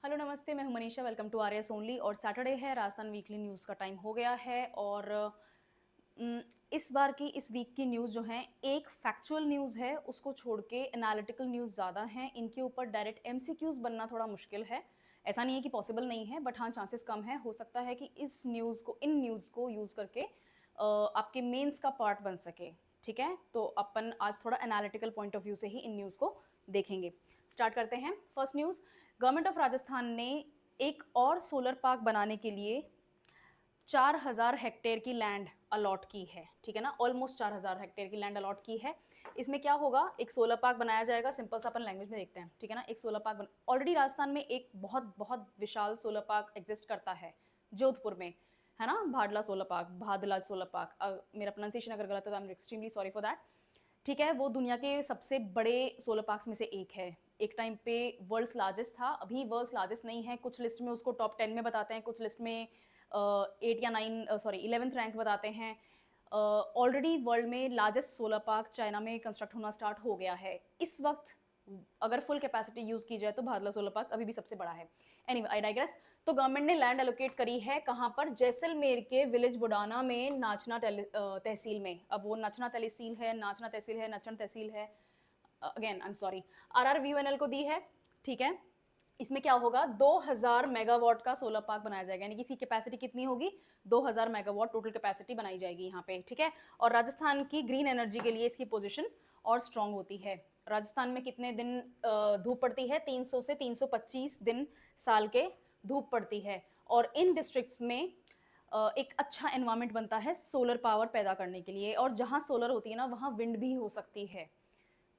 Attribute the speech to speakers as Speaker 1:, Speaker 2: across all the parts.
Speaker 1: Hello नमस्ते, मैं हूं Manisha. Welcome to R S only. और सैटरडे है, राजस्थान वीकली न्यूज़ का टाइम हो गया है। और इस बार की इस वीक की न्यूज़ जो है, एक फैक्चुअल न्यूज़ है, उसको छोड़ के एनालिटिकल न्यूज़ ज़्यादा हैं। इनके ऊपर डायरेक्ट एमसीक्यूज़ बनना थोड़ा मुश्किल है। ऐसा नहीं है कि पॉसिबल नहीं है, बट हाँ, चांसेस कम है। हो सकता है कि इन न्यूज़ को यूज़ करके आपके मेंस का पार्ट बन सके। ठीक है, तो अपन आज थोड़ा एनालिटिकल पॉइंट ऑफ व्यू से ही इन न्यूज़ को देखेंगे। स्टार्ट करते हैं। First news, government of Rajasthan ने एक और सोलर पार्क बनाने के लिए 4,000 हेक्टेयर की लैंड अलॉट की है। ठीक है ना, ऑलमोस्ट 4,000 हेक्टेयर की लैंड अलॉट की है। इसमें क्या होगा, एक सोलर पार्क बनाया जाएगा। सिंपल सा अपन लैंग्वेज में देखते हैं। ठीक है ना, एक सोलर पार्क ऑलरेडी राजस्थान में एक बहुत बहुत विशाल सोलर पार्क एग्जिस्ट करता है जोधपुर में, है ना, भादला सोलर पार्क। मेरा प्रोनाउंसिएशन अगर गलत है तो I am extremely sorry for that. ठीक है, वो दुनिया के सबसे बड़े सोलर पार्क्स में से एक है। एक टाइम पे वर्ल्ड्स लार्जेस्ट था, अभी वर्ल्ड्स लार्जेस्ट नहीं है। कुछ लिस्ट में उसको टॉप 10 में बताते हैं, कुछ लिस्ट में 8 या 9 सॉरी 11th रैंक बताते हैं। ऑलरेडी वर्ल्ड में लार्जेस्ट सोलर पार्क चाइना में कंस्ट्रक्ट होना स्टार्ट हो गया है इस वक्त। अगर फुल कैपेसिटी यूज की जाए तो भादला सोलर पार्क अभी भी सबसे बड़ा है। Anyway, I digress. तो गवर्नमेंट ने लैंड एलोकेट करी है कहाँ पर, जैसलमेर के विलेज बुडाना में, नाचना तहसील में। अब वो नाचना तहसील है, नाचना तहसील है, नचन तहसील है, again I am sorry, RRVONL को दी है। ठीक है, इसमें क्या होगा, 2000 मेगावाट का सोलर पार्क बनाया जाएगा। यानी कि इसकी कैपेसिटी कितनी होगी, 2000 मेगावाट टोटल कैपेसिटी बनाई जाएगी यहाँ पे। ठीक है, और राजस्थान की ग्रीन एनर्जी के लिए इसकी पोजीशन और स्ट्रांग होती है। राजस्थान में कितने दिन धूप पड़ती है, 300 से 325 दिन साल के धूप पड़ती है। और इन डिस्ट्रिक्ट्स में एक अच्छा एनवायरमेंट बनता है सोलर पावर पैदा करने के लिए। और जहाँ सोलर होती है ना, वहाँ विंड भी हो सकती है।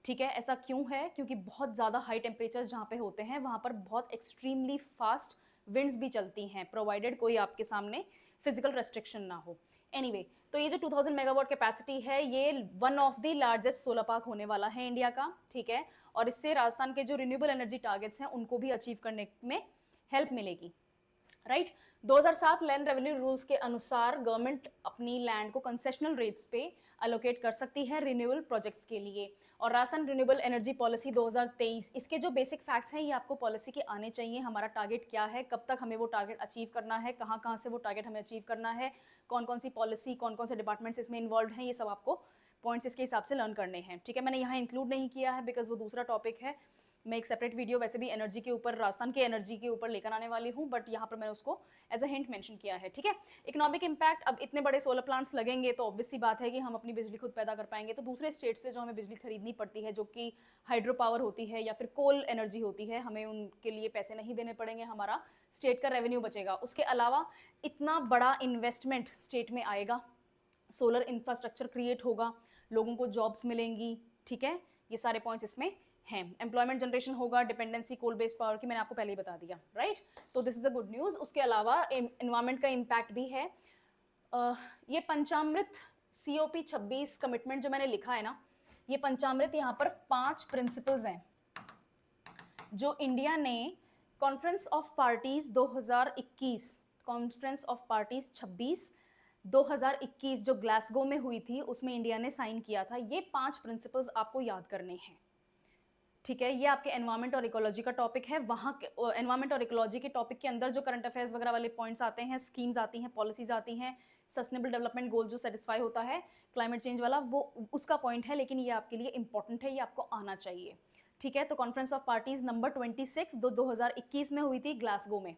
Speaker 1: ठीक है, ऐसा क्यों है, क्योंकि बहुत ज़्यादा हाई टेम्परेचर जहाँ पे होते हैं वहाँ पर बहुत एक्सट्रीमली फास्ट विंड्स भी चलती हैं, प्रोवाइडेड कोई आपके सामने फिजिकल रेस्ट्रिक्शन ना हो। एनीवे, तो ये जो 2000 मेगावाट कैपेसिटी है, ये one of the largest solar park होने वाला है इंडिया का। ठीक है, और इससे राजस्थान के जो रिन्यूएबल एनर्जी टारगेट्स हैं उनको भी अचीव करने में हेल्प मिलेगी। राइट, 2007 लैंड रेवेन्यू रूल्स के अनुसार गवर्नमेंट अपनी लैंड को कंसेशनल रेट्स पे अलोकेट कर सकती है रिन्यूएबल प्रोजेक्ट्स के लिए। और राजस्थान रिन्यूएबल एनर्जी पॉलिसी 2023, इसके जो बेसिक फैक्ट्स हैं ये आपको पॉलिसी के आने चाहिए। हमारा टारगेट क्या है, कब तक हमें वो टारगेट अचीव करना है, कहाँ कहाँ से वो टारगेट हमें अचीव करना है, कौन कौन सी पॉलिसी, कौन कौन से डिपार्टमेंट्स इसमें इन्वॉल्व हैं, ये सब आपको पॉइंट्स इसके हिसाब से लर्न करने हैं। ठीक है, मैंने यहाँ इंक्लूड नहीं किया है बिकॉज वो दूसरा टॉपिक है। मैं एक सेपरेट वीडियो वैसे भी एनर्जी के ऊपर, राजस्थान के एनर्जी के ऊपर लेकर आने वाली हूँ, बट यहाँ पर मैंने उसको एज अ हिंट मेंशन किया है। ठीक है, इकोनॉमिक इंपैक्ट, अब इतने बड़े सोलर प्लांट्स लगेंगे तो ऑब्वियस सी बात है कि हम अपनी बिजली खुद पैदा कर पाएंगे। तो दूसरे स्टेट से जो हमें बिजली खरीदनी पड़ती है, जो कि हाइड्रो पावर होती है या फिर कोल एनर्जी होती है, हमें उनके लिए पैसे नहीं देने पड़ेंगे, हमारा स्टेट का रेवेन्यू बचेगा। उसके अलावा इतना बड़ा इन्वेस्टमेंट स्टेट में आएगा, सोलर इंफ्रास्ट्रक्चर क्रिएट होगा, लोगों को जॉब्स मिलेंगी। ठीक है, ये सारे पॉइंट्स इसमें हैं। एम्प्लॉयमेंट जनरेशन होगा, डिपेंडेंसी कोल बेस्ड पावर की मैंने आपको पहले ही बता दिया। राइट, तो this is a good news. उसके अलावा एनवायरमेंट का इम्पैक्ट भी है। ये पंचामृत COP26 कमिटमेंट जो मैंने लिखा है ना, ये पंचामृत, यहाँ पर 5 प्रिंसिपल्स हैं जो इंडिया ने conference of parties 2021, conference of parties 26 2021 जो ग्लासगो में हुई थी, उसमें इंडिया ने साइन किया था। ये 5 प्रिंसिपल्स आपको याद करने हैं। ठीक है, ये आपके एनवायरमेंट और इकोलॉजी का टॉपिक है। वहाँ के एनवायरमेंट और इकोलॉजी के टॉपिक के अंदर जो करंट अफेयर्स वगैरह वाले पॉइंट्स आते हैं, स्कीम्स आती हैं, पॉलिसीज आती हैं, सस्टेनेबल डेवलपमेंट गोल जो सेटिस्फाई होता है, क्लाइमेट चेंज वाला, वो उसका पॉइंट है। लेकिन ये आपके लिए इंपॉर्टेंट है, ये आपको आना चाहिए। ठीक है, तो कॉन्फ्रेंस ऑफ पार्टीज नंबर 26 2021 में हुई थी ग्लासगो में।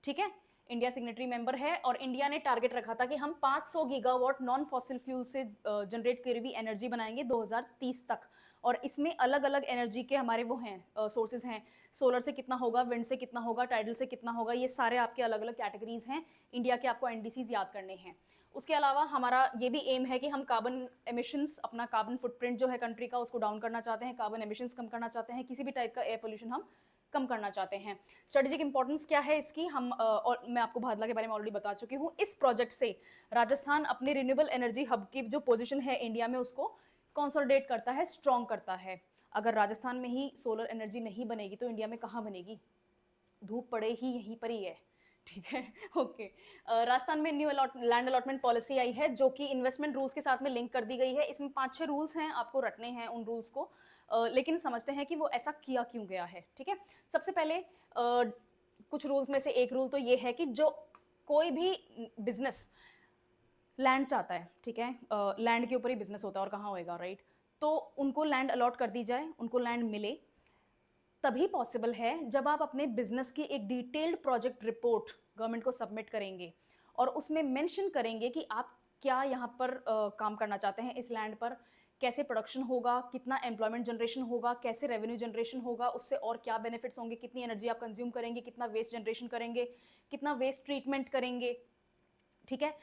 Speaker 1: ठीक है, इंडिया सिग्नेटरी मेंबर है। और इंडिया ने टारगेट रखा था कि हम 500 गीगावाट नॉन फॉसिल फ्यूल से जनरेट करी हुई एनर्जी बनाएंगे 2030 तक। और इसमें अलग अलग एनर्जी के हमारे वो हैं, सोर्सेज हैं। सोलर से कितना होगा, विंड से कितना होगा, टाइडल से कितना होगा, ये सारे आपके अलग अलग कैटेगरीज हैं। इंडिया के आपको NDCs याद करने हैं। उसके अलावा हमारा ये भी एम है कि हम कार्बन एमिशंस, अपना कार्बन फुटप्रिंट जो है कंट्री का, उसको डाउन करना चाहते हैं, कार्बन एमिशंस कम करना चाहते हैं, किसी भी टाइप का एयर पोल्यूशन हम कम करना चाहते हैं। स्ट्रेटेजिक इंपॉर्टेंस क्या है इसकी, और मैं आपको भादला के बारे में ऑलरेडी बता चुकी हूँ। इस प्रोजेक्ट से राजस्थान अपनी रिन्यूएबल एनर्जी हब की जो पोजीशन है इंडिया में, उसको कंसोलिडेट करता है, स्ट्रॉन्ग करता है। अगर राजस्थान में ही सोलर एनर्जी नहीं बनेगी तो इंडिया में कहाँ बनेगी, धूप पड़े ही यहीं पर ही है। ठीक है, ओके। राजस्थान में न्यू लैंड अलॉटमेंट पॉलिसी आई है जो कि इन्वेस्टमेंट रूल्स के साथ में लिंक कर दी गई है। इसमें 5-6 रूल्स हैं, आपको रटने हैं उन रूल्स को। लेकिन समझते हैं कि वो ऐसा किया क्यों गया है। ठीक है, सबसे पहले कुछ रूल्स में से एक रूल तो ये है कि जो कोई भी बिजनेस लैंड चाहता है, ठीक है, लैंड के ऊपर ही बिजनेस होता है और कहाँ होएगा, राइट? तो उनको लैंड अलॉट कर दी जाए, उनको लैंड मिले, तभी पॉसिबल है जब आप अपने बिजनेस की एक डिटेल्ड प्रोजेक्ट रिपोर्ट गवर्नमेंट को सबमिट करेंगे और उसमें मेंशन करेंगे कि आप क्या यहाँ पर काम करना चाहते हैं इस लैंड पर, कैसे प्रोडक्शन होगा, कितना एम्प्लॉयमेंट जनरेशन होगा, कैसे रेवेन्यू जनरेशन होगा, उससे और क्या बेनिफिट्स होंगे, कितनी एनर्जी आप कंज्यूम करेंगे, कितना वेस्ट जनरेशन करेंगे, कितना वेस्ट ट्रीटमेंट करेंगे, ठीक है।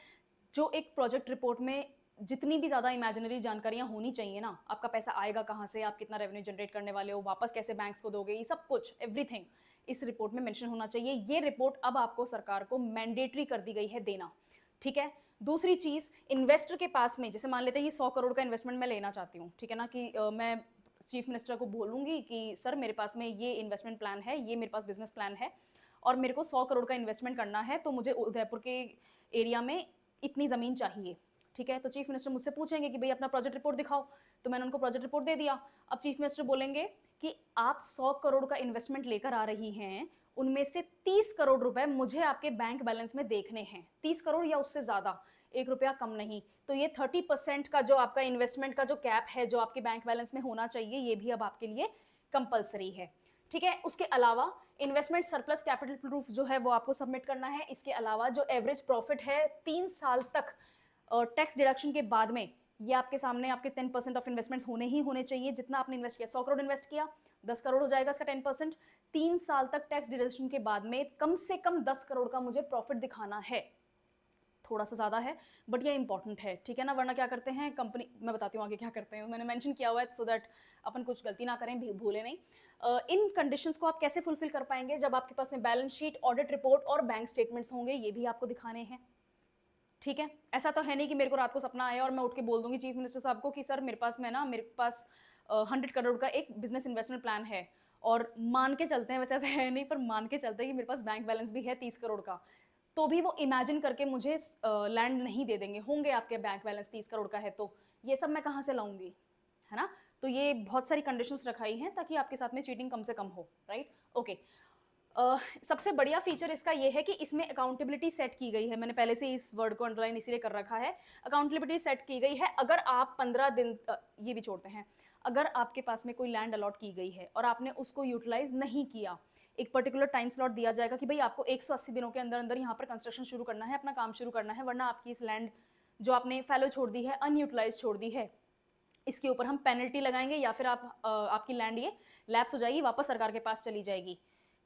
Speaker 1: जो एक प्रोजेक्ट रिपोर्ट में जितनी भी ज़्यादा इमेजिनरी जानकारियां होनी चाहिए ना, आपका पैसा आएगा कहाँ से, आप कितना रेवेन्यू जनरेट करने वाले हो, वापस कैसे बैंक्स को दोगे, ये सब कुछ एवरीथिंग इस रिपोर्ट में मेंशन होना चाहिए। ये रिपोर्ट अब आपको सरकार को मैंडेटरी कर दी गई है देना, ठीक है। दूसरी चीज़, इन्वेस्टर के पास में, जैसे मान लेते हैं ये 100 करोड़ का इन्वेस्टमेंट मैं लेना चाहती हूँ, ठीक है ना, कि मैं चीफ मिनिस्टर को बोलूँगी कि सर मेरे पास में ये इन्वेस्टमेंट प्लान है, ये मेरे पास बिजनेस प्लान है और मेरे को 100 करोड़ का इन्वेस्टमेंट करना है, तो मुझे उदयपुर के एरिया में इतनी ज़मीन चाहिए, ठीक है। तो चीफ मिनिस्टर मुझसे पूछेंगे कि भाई अपना प्रोजेक्ट रिपोर्ट दिखाओ, तो मैंने उनको प्रोजेक्ट रिपोर्ट दे दिया। अब चीफ मिनिस्टर बोलेंगे कि आप 100 करोड़ का इन्वेस्टमेंट लेकर आ रही हैं, उनमें से 30 करोड़ रुपए मुझे आपके बैंक बैलेंस में देखने हैं, 30 करोड़ या उससे ज़्यादा, 1 रुपया कम नहीं। तो ये 30% का जो आपका इन्वेस्टमेंट का जो कैप है जो आपके बैंक बैलेंस में होना चाहिए, ये भी अब आपके लिए कंपलसरी है, ठीक है। उसके अलावा इन्वेस्टमेंट सरप्लस कैपिटल प्रूफ जो है वो आपको सबमिट करना है। इसके अलावा जो एवरेज प्रॉफिट है 3 साल तक टैक्स डिडक्शन के बाद में, ये आपके सामने आपके 10% ऑफ इन्वेस्टमेंट्स होने ही होने चाहिए। जितना आपने इन्वेस्ट किया, 100 करोड़ इन्वेस्ट किया, 10 करोड़ हो जाएगा इसका 10%। 3 साल तक टैक्स डिडक्शन के बाद में कम से कम 10 करोड़ का मुझे प्रॉफिट दिखाना है। थोड़ा सा ज़्यादा है बट ये इंपॉर्टेंट है, ठीक है ना, वरना क्या करते हैं कंपनी, मैं बताती हूँ आगे क्या करते हैं, मैंने मेंशन किया हुआ है सो दैट अपन कुछ गलती ना करें, भूले नहीं। इन कंडीशंस को आप कैसे फुलफिल कर पाएंगे, जब आपके पास में बैलेंस शीट, ऑडिट रिपोर्ट और बैंक स्टेटमेंट्स होंगे, ये भी आपको दिखाने हैं, ठीक है। ऐसा तो है नहीं कि मेरे को रात को सपना आया और मैं उठ के बोल दूंगी चीफ मिनिस्टर साहब को कि सर मेरे पास 100 करोड़ का एक बिजनेस इन्वेस्टमेंट प्लान है, और मान के चलते हैं, वैसे ऐसा है नहीं पर मान के चलते हैं कि मेरे पास बैंक बैलेंस भी है 30 करोड़ का, तो भी वो इमेजिन करके मुझे लैंड नहीं दे देंगे, होंगे आपके बैंक बैलेंस 30 करोड़ का है तो ये सब मैं कहाँ से लाऊंगी, है ना। तो ये बहुत सारी कंडीशंस रखाई हैं ताकि आपके साथ में चीटिंग कम से कम हो, राइट, ओके। सबसे बढ़िया फीचर इसका ये है कि इसमें अकाउंटेबिलिटी सेट की गई है। मैंने पहले से इस वर्ड को अंडरलाइन इसीलिए कर रखा है, अकाउंटेबिलिटी सेट की गई है। अगर आप 15 दिन, ये भी छोड़ते हैं, अगर आपके पास में कोई लैंड अलॉट की गई है और आपने उसको यूटिलाइज नहीं किया, एक पर्टिकुलर टाइम स्लॉट दिया जाएगा कि भाई आपको 180 दिनों के अंदर अंदर यहाँ पर कंस्ट्रक्शन शुरू करना है, अपना काम शुरू करना है, वरना आपकी इस लैंड जो आपने फैलो छोड़ दी है, अनयूटिलाइज छोड़ दी है, इसके ऊपर हम पेनल्टी लगाएंगे या फिर आपकी लैंड ये लैप्स हो जाएगी, वापस सरकार के पास चली जाएगी,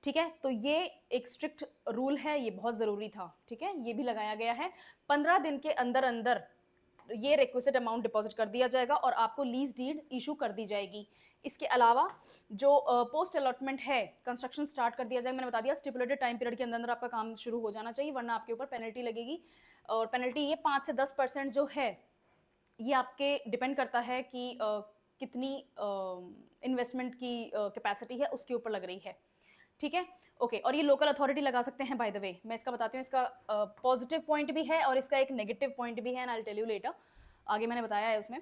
Speaker 1: ठीक है। तो ये एक स्ट्रिक्ट रूल है, ये बहुत ज़रूरी था, ठीक है, ये भी लगाया गया है। 15 दिन के अंदर अंदर ये रिक्विजिट अमाउंट डिपॉजिट कर दिया जाएगा और आपको लीज डीड इशू कर दी जाएगी। इसके अलावा जो पोस्ट अलॉटमेंट है, कंस्ट्रक्शन स्टार्ट कर दिया जाएगा, मैंने बता दिया स्टिपुलेटेड टाइम पीरियड के अंदर अंदर आपका काम शुरू हो जाना चाहिए, वरना आपके ऊपर पेनल्टी लगेगी। और पेनल्टी ये 5 से 10% जो है, ये आपके डिपेंड करता है कि कितनी इन्वेस्टमेंट की कैपेसिटी है उसके ऊपर लग रही है, ठीक है, ओके। और ये लोकल अथॉरिटी लगा सकते हैं, बाय द वे मैं इसका बताती हूँ, इसका पॉजिटिव पॉइंट भी है और इसका एक नेगेटिव पॉइंट भी है, and I will tell you later, आगे मैंने बताया है उसमें।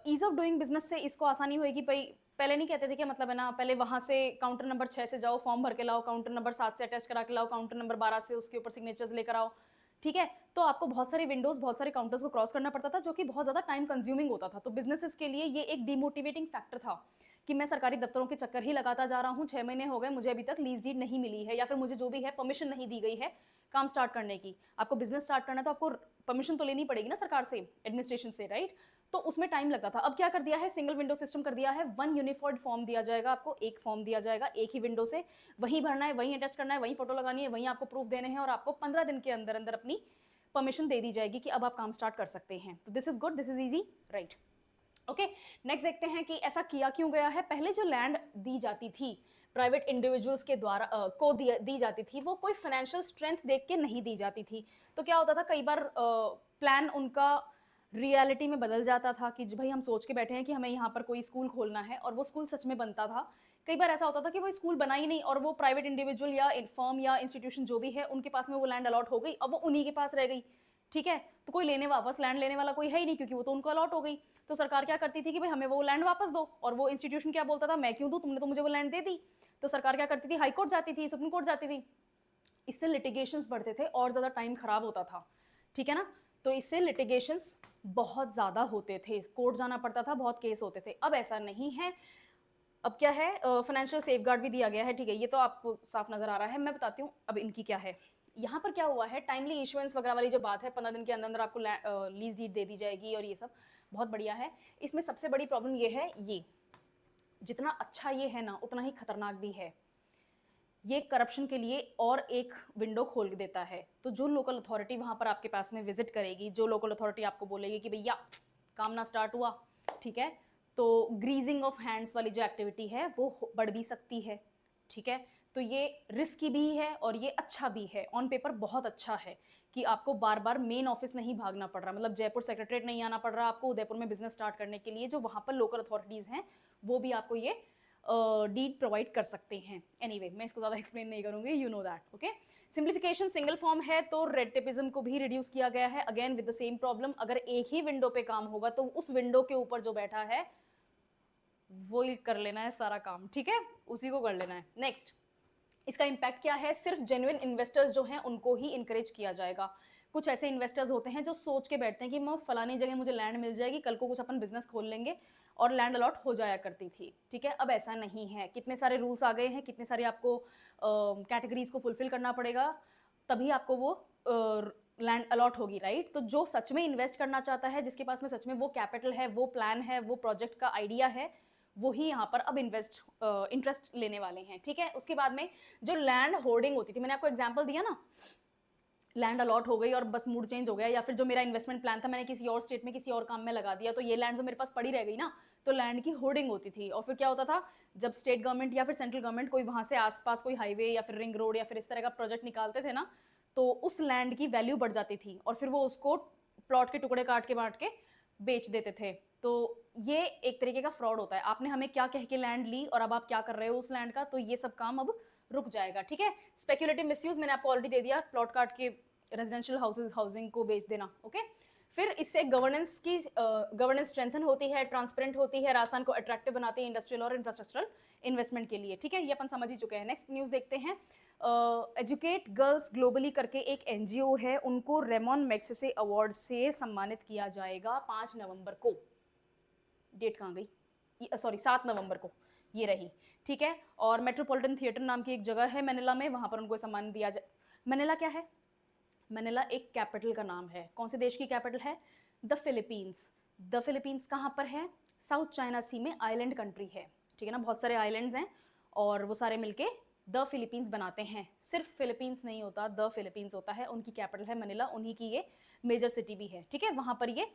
Speaker 1: ईज ऑफ डूइंग बिजनेस से इसको आसानी होगी, भाई पहले नहीं कहते थे कि मतलब है ना, पहले वहाँ से काउंटर नंबर 6 से जाओ, फॉर्म भर के लाओ, काउंटर नंबर 7 से अटैच करा के लाओ, काउंटर नंबर 12 से उसके ऊपर सिग्नेचर्स लेकर आओ, ठीक है। तो आपको बहुत सारी विंडोज, बहुत सारे काउंटर्स को क्रॉस करना पड़ता था, जो कि बहुत ज़्यादा टाइम कंज्यूमिंग होता था। तो बिजनेसेस के लिए ये एक डिमोटिवेटिंग फैक्टर था कि मैं सरकारी दफ्तरों के चक्कर ही लगाता जा रहा हूँ, 6 महीने हो गए, मुझे अभी तक लीज डीड नहीं मिली है, या फिर मुझे जो भी है परमिशन नहीं दी गई है काम स्टार्ट करने की। आपको बिजनेस स्टार्ट करना है तो आपको परमिशन तो लेनी पड़ेगी ना सरकार से, एडमिनिस्ट्रेशन से, राइट। तो उसमें टाइम लगता था। अब क्या कर दिया है, सिंगल विंडो सिस्टम कर दिया है, वन यूनिफॉर्ड फॉर्म दिया जाएगा आपको, एक फॉर्म दिया जाएगा एक ही विंडो से, वही भरना है, वही अटैच करना है, वही फोटो लगानी है, वही आपको प्रूफ देने हैं, और आपको 15 दिन के अंदर अंदर अपनी परमिशन दे दी जाएगी कि अब आप काम स्टार्ट कर सकते हैं। तो this is good, this is easy, right, okay. Next देखते हैं कि ऐसा किया क्यों गया है। पहले जो लैंड दी जाती थी प्राइवेट इंडिविजुअल्स के द्वारा को दी जाती थी, वो कोई फाइनेंशियल स्ट्रेंथ देख के नहीं दी जाती थी। तो क्या होता था, कई बार प्लान उनका रियलिटी में बदल जाता था कि भाई हम सोच के बैठे हैं कि हमें यहाँ पर कोई स्कूल खोलना है, और वो स्कूल सच में बनता था। कई बार ऐसा होता था कि वो स्कूल बना ही नहीं, और वो प्राइवेट इंडिविजुअल या फर्म या इंस्टीट्यूशन जो भी है उनके पास में वो लैंड अलॉट हो गई, अब वो उन्हीं के पास रह गई, ठीक है। तो कोई वापस लैंड लेने वाला कोई है ही नहीं, क्योंकि वो तो उनको अलॉट हो गई। तो सरकार क्या करती थी कि भाई हमें वो लैंड वापस दो, और वो इंस्टीट्यूशन क्या बोलता था, मैं क्यों दूं, तुमने तो मुझे वो लैंड दे दी। तो सरकार क्या करती थी, हाई कोर्ट जाती थी, सुप्रीम कोर्ट जाती थी, इससे लिटिगेशंस बढ़ते थे और ज़्यादा टाइम खराब होता था, ठीक है ना। तो इससे लिटिगेशंस बहुत ज़्यादा होते थे, कोर्ट जाना पड़ता था, बहुत केस होते थे। अब ऐसा नहीं है। अब क्या है, फाइनेंशियल सेफगार्ड भी दिया गया है, ठीक है, ये तो आपको साफ नज़र आ रहा है। मैं बताती हूँ अब इनकी क्या है। यहाँ पर क्या हुआ है, टाइमली इशुएंस वगैरह वाली जो बात है, 15 दिन के अंदर अंदर आपको लीज डीड दे दी जाएगी और ये सब बहुत बढ़िया है। इसमें सबसे बड़ी प्रॉब्लम ये है, ये जितना अच्छा ये है ना उतना ही खतरनाक भी है। ये करप्शन के लिए और एक विंडो खोल देता है। तो जो लोकल अथॉरिटी वहाँ पर आपके पास में विजिट करेगी, जो लोकल अथॉरिटी आपको बोलेगी कि भैया काम ना स्टार्ट हुआ, ठीक है, तो ग्रीजिंग ऑफ हैंड्स वाली जो एक्टिविटी है वो बढ़ भी सकती है, ठीक है। तो ये रिस्की भी है और ये अच्छा भी है। ऑन पेपर बहुत अच्छा है कि आपको बार बार मेन ऑफिस नहीं भागना पड़ रहा, मतलब जयपुर सेक्रेटरीट नहीं आना पड़ रहा आपको उदयपुर में बिजनेस स्टार्ट करने के लिए। जो वहाँ पर लोकल अथॉरिटीज़ हैं वो भी आपको ये डीड प्रोवाइड कर सकते हैं। एनीवे मैं इसको ज़्यादा एक्सप्लेन नहीं करूँगी, you know that, okay. Simplification single form है तो रेड टेपिज्म को भी रिड्यूस किया गया है, again with the same problem. अगर एक ही विंडो पे काम होगा तो उस विंडो के ऊपर जो बैठा है वो ही कर लेना है सारा काम, ठीक है, उसी को कर लेना है। नेक्स्ट, इसका इम्पैक्ट क्या है, सिर्फ जेन्युइन इन्वेस्टर्स जो हैं उनको ही इंकरेज किया जाएगा। कुछ ऐसे इन्वेस्टर्स होते हैं जो सोच के बैठते हैं कि मैं फलानी जगह मुझे लैंड मिल जाएगी, कल को कुछ अपन बिजनेस खोल लेंगे, और लैंड अलॉट हो जाया करती थी, ठीक है। अब ऐसा नहीं है, कितने सारे रूल्स आ गए हैं, कितने सारे आपको कैटेगरीज को फुलफिल करना पड़ेगा, तभी आपको वो लैंड अलॉट होगी, राइट। तो जो सच में इन्वेस्ट करना चाहता है, जिसके पास में सच में वो कैपिटल है, वो प्लान है, वो प्रोजेक्ट का आइडिया है, वो ही यहाँ पर अब इंटरेस्ट लेने वाले हैं, ठीक है। उसके बाद में जो लैंड होर्डिंग होती थी, मैंने आपको एग्जांपल दिया ना, लैंड अलॉट हो गई और बस मूड चेंज हो गया, या फिर जो मेरा इन्वेस्टमेंट प्लान था मैंने किसी और स्टेट में किसी और काम में लगा दिया, तो ये लैंड तो मेरे पास पड़ी रह गई ना। तो लैंड की होर्डिंग होती थी, और फिर क्या होता था, जब स्टेट गवर्नमेंट या फिर सेंट्रल गवर्नमेंट कोई वहां से आसपास कोई हाईवे या फिर रिंग रोड या फिर इस तरह का प्रोजेक्ट निकालते थे ना, तो उस लैंड की वैल्यू बढ़ जाती थी और फिर वो उसको प्लॉट के टुकड़े काट के बांट के बेच देते थे। तो ये एक तरीके का फ्रॉड होता है। आपने हमें क्या कह के लैंड ली और अब आप क्या कर रहे हो उस लैंड का, तो ये सब काम अब रुक जाएगा, ठीक है। स्पेक्यूलेटिव मिसयूज मैंने आपको ऑलरेडी दे दिया, प्लॉट काट के रेजिडेंशियल हाउसिंग को बेच देना, ओके। फिर इससे गवर्नेंस स्ट्रेंथन होती है, ट्रांसपेरेंट होती है, राजस्थान को अट्रैक्टिव बनाती है इंडस्ट्रियल और इंफ्रास्ट्रक्चरल इन्वेस्टमेंट के लिए, ठीक है, ये अपन समझ ही चुके हैं। नेक्स्ट न्यूज़ देखते हैं। एजुकेट गर्ल्स ग्लोबली करके एक एनजीओ है, उनको रेमॉन मैग्सेसे अवार्ड से सम्मानित किया जाएगा 5 नवंबर को। डेट कहाँ गई, सॉरी 7 नवंबर को ये रही, ठीक है। और मेट्रोपॉलिटन थिएटर नाम की एक जगह है मैनिला में, वहाँ पर उनको सम्मान दिया जाए। मैनिला क्या है, मैनिला एक कैपिटल का नाम है। कौन से देश की कैपिटल है, द फिलीपींस। द फिलीपींस कहाँ पर है, साउथ चाइना सी में आइलैंड कंट्री है, ठीक है ना, बहुत सारे आइलैंड्स हैं और वो सारे मिलके द फिलीपींस बनाते हैं। सिर्फ फिलीपींस नहीं होता, द फिलीपींस होता है, उनकी कैपिटल है मनीला, उन्हीं की ये मेजर सिटी भी है, ठीक है। वहाँ पर ये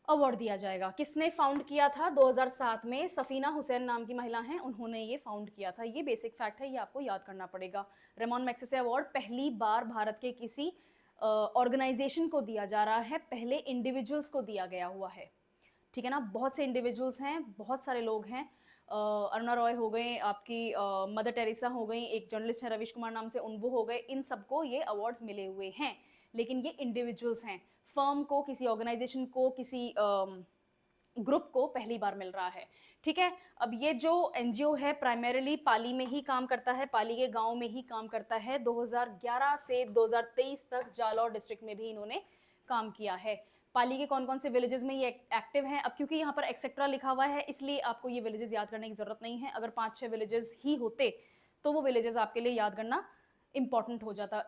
Speaker 1: अवार्ड दिया जाएगा। किसने फाउंड किया था, 2007 में सफीना हुसैन नाम की महिला हैं, उन्होंने ये फाउंड किया था। ये बेसिक फैक्ट है, ये आपको याद करना पड़ेगा। रेमॉन मैग्सेसे अवार्ड पहली बार भारत के किसी ऑर्गेनाइजेशन को दिया जा रहा है, पहले इंडिविजुअल्स को दिया गया हुआ है, ठीक है ना। बहुत से इंडिविजुअल्स हैं, बहुत सारे लोग हैं, अरुणा रॉय हो गए, आपकी मदर टेरेसा हो गई, एक जर्नलिस्ट है रवीश कुमार नाम से, वो हो गए, इन सबको ये अवार्ड्स मिले हुए हैं, लेकिन ये इंडिविजुअल्स हैं। फर्म को, किसी ऑर्गेनाइजेशन को, किसी ग्रुप को पहली बार मिल रहा है, ठीक है। अब ये जो एनजीओ है प्राइमरीली पाली में ही काम करता है, पाली के गांव में ही काम करता है। 2011 से 2023 तक जालौर डिस्ट्रिक्ट में भी इन्होंने काम किया है। पाली के कौन कौन से विलेजेस में ये एक्टिव हैं, अब क्योंकि यहाँ पर एक्सेट्रा लिखा हुआ है इसलिए आपको ये विलेजेस याद करने की जरूरत नहीं है। अगर 5-6 विलेजेस ही होते तो वो विलेजेस आपके लिए याद करना इंपॉर्टेंट हो जाता।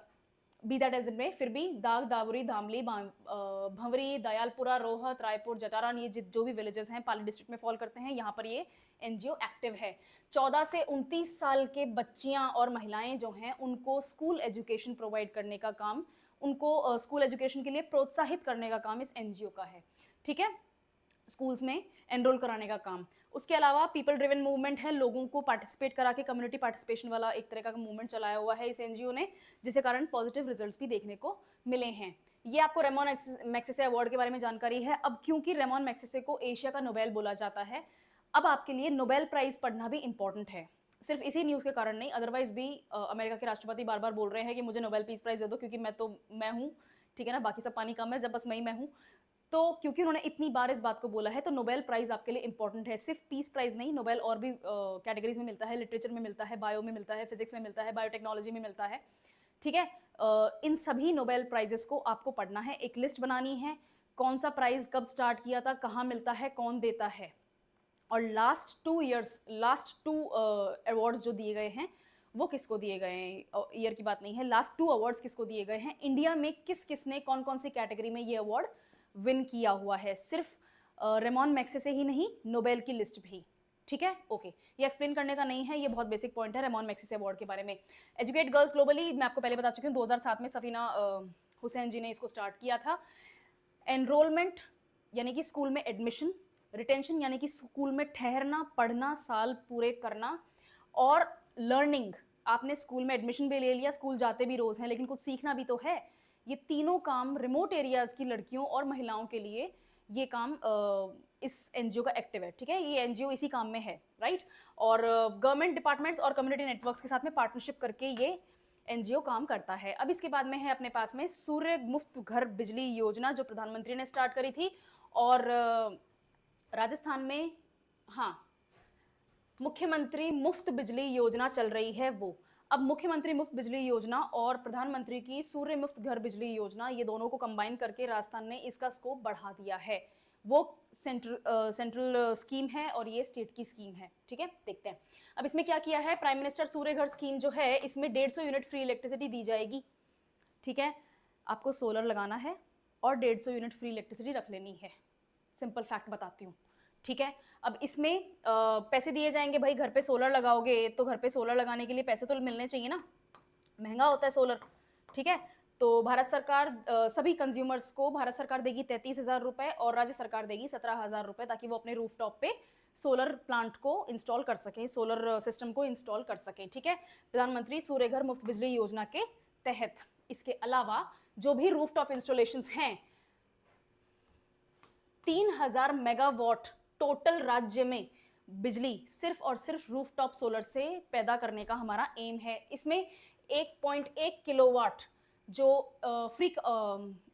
Speaker 1: बी दैट एज में फिर भी दाग, दावरी, धामली, भंवरी, दयालपुरा, रोहत, रायपुर, जटारान, ये जो भी विलेजेस हैं पाली डिस्ट्रिक्ट में फॉल करते हैं, यहाँ पर ये एनजीओ एक्टिव है। 14 से 29 साल के बच्चियां और महिलाएं जो हैं उनको स्कूल एजुकेशन प्रोवाइड करने का काम, उनको स्कूल एजुकेशन के लिए प्रोत्साहित करने का काम इस एनजीओ का है, ठीक है, स्कूल्स में एनरोल कराने का काम। उसके अलावा पीपल ड्रिवन मूवमेंट है, लोगों को पार्टिसिपेट करा के कम्युनिटी पार्टिसिपेशन वाला एक तरह का मूवमेंट चलाया हुआ है इस एनजीओ ने, जिसके कारण पॉजिटिव रिजल्ट्स भी देखने को मिले हैं। ये आपको रेमॉन मैग्सेसे अवार्ड के बारे में जानकारी है। अब क्योंकि रेमॉन मैग्सेसे को एशिया का नोबेल बोला जाता है, अब आपके लिए नोबेल प्राइज पढ़ना भी इंपॉर्टेंट है, सिर्फ इसी न्यूज़ के कारण नहीं, अदरवाइज भी अमेरिका के राष्ट्रपति बार बार बोल रहे हैं कि मुझे नोबेल पीस प्राइज दे दो, क्योंकि मैं हूँ, ठीक है ना, बाकी सब पानी कम है, जब बस मैं हूँ। तो क्योंकि उन्होंने इतनी बार इस बात को बोला है तो नोबेल प्राइज आपके लिए इंपॉर्टेंट है। सिर्फ पीस प्राइज नहीं, नोबेल और भी कैटेगरीज में मिलता है, लिटरेचर में मिलता है, बायो में मिलता है, फिजिक्स में मिलता है, बायोटेक्नोलॉजी में मिलता है, ठीक है। इन सभी नोबेल प्राइजेस को आपको पढ़ना है, एक लिस्ट बनानी है, कौन सा प्राइज कब स्टार्ट किया था, कहाँ मिलता है, कौन देता है, और लास्ट टू अवार्ड्स जो दिए गए हैं वो किसको दिए गए हैं, ईयर की बात नहीं है, लास्ट 2 अवार्ड्स किसको दिए गए हैं, इंडिया में किस किसने कौन कौन सी कैटेगरी में ये अवार्ड विन किया हुआ है, सिर्फ रेमॉन मैग्सेसे से ही नहीं, नोबेल की लिस्ट भी। ठीक है, ओके। ये एक्सप्लेन करने का नहीं है, ये बहुत बेसिक पॉइंट है रेमॉन मैग्सेसे अवार्ड के बारे में। एजुकेट गर्ल्स ग्लोबली, मैं आपको पहले बता चुकी हूँ, 2007 में सफीना हुसैन जी ने इसको स्टार्ट किया था। एनरोलमेंट यानी कि स्कूल में एडमिशन, रिटेंशन यानी कि स्कूल में ठहरना, पढ़ना, साल पूरे करना, और लर्निंग, आपने स्कूल में एडमिशन भी ले लिया, स्कूल जाते भी रोज हैं, लेकिन कुछ सीखना भी तो है। ये तीनों काम रिमोट एरियाज की लड़कियों और महिलाओं के लिए ये काम इस एनजीओ का एक्टिव है। ठीक है, ये एनजीओ इसी काम में है, राइट। और गवर्नमेंट डिपार्टमेंट्स और कम्युनिटी नेटवर्क्स के साथ में पार्टनरशिप करके ये एनजीओ काम करता है। अब इसके बाद में है अपने पास में सूर्य मुफ्त घर बिजली योजना, जो प्रधानमंत्री ने स्टार्ट करी थी, और राजस्थान में, हाँ, मुख्यमंत्री मुफ्त बिजली योजना चल रही है वो। अब मुख्यमंत्री मुफ्त बिजली योजना और प्रधानमंत्री की सूर्य मुफ्त घर बिजली योजना, ये दोनों को कंबाइन करके राजस्थान ने इसका स्कोप बढ़ा दिया है। वो सेंट्रल स्कीम है और ये स्टेट की स्कीम है। ठीक है, देखते हैं अब इसमें क्या किया है। प्राइम मिनिस्टर सूर्य घर स्कीम जो है, इसमें 150 यूनिट फ्री इलेक्ट्रिसिटी दी जाएगी। ठीक है, आपको सोलर लगाना है और 150 यूनिट फ्री इलेक्ट्रिसिटी रख लेनी है। सिंपल फैक्ट बताती हूँ। ठीक है, अब इसमें पैसे दिए जाएंगे, भाई घर पे सोलर लगाओगे तो घर पे सोलर लगाने के लिए पैसे तो मिलने चाहिए ना, महंगा होता है सोलर। ठीक है, तो भारत सरकार सभी कंज्यूमर्स को भारत सरकार देगी 33,000 रुपए और राज्य सरकार देगी 17,000 रुपए, ताकि वो अपने रूफटॉप पे सोलर प्लांट को इंस्टॉल कर सकें, सोलर सिस्टम को इंस्टॉल कर सकें। ठीक है, प्रधानमंत्री सूर्य घर मुफ्त बिजली योजना के तहत। इसके अलावा जो भी रूफटॉप इंस्टॉलेशंस हैं, 3,000 मेगावाट टोटल राज्य में बिजली सिर्फ और सिर्फ रूफटॉप सोलर से पैदा करने का हमारा एम है। इसमें 1.1 किलोवाट जो फ्री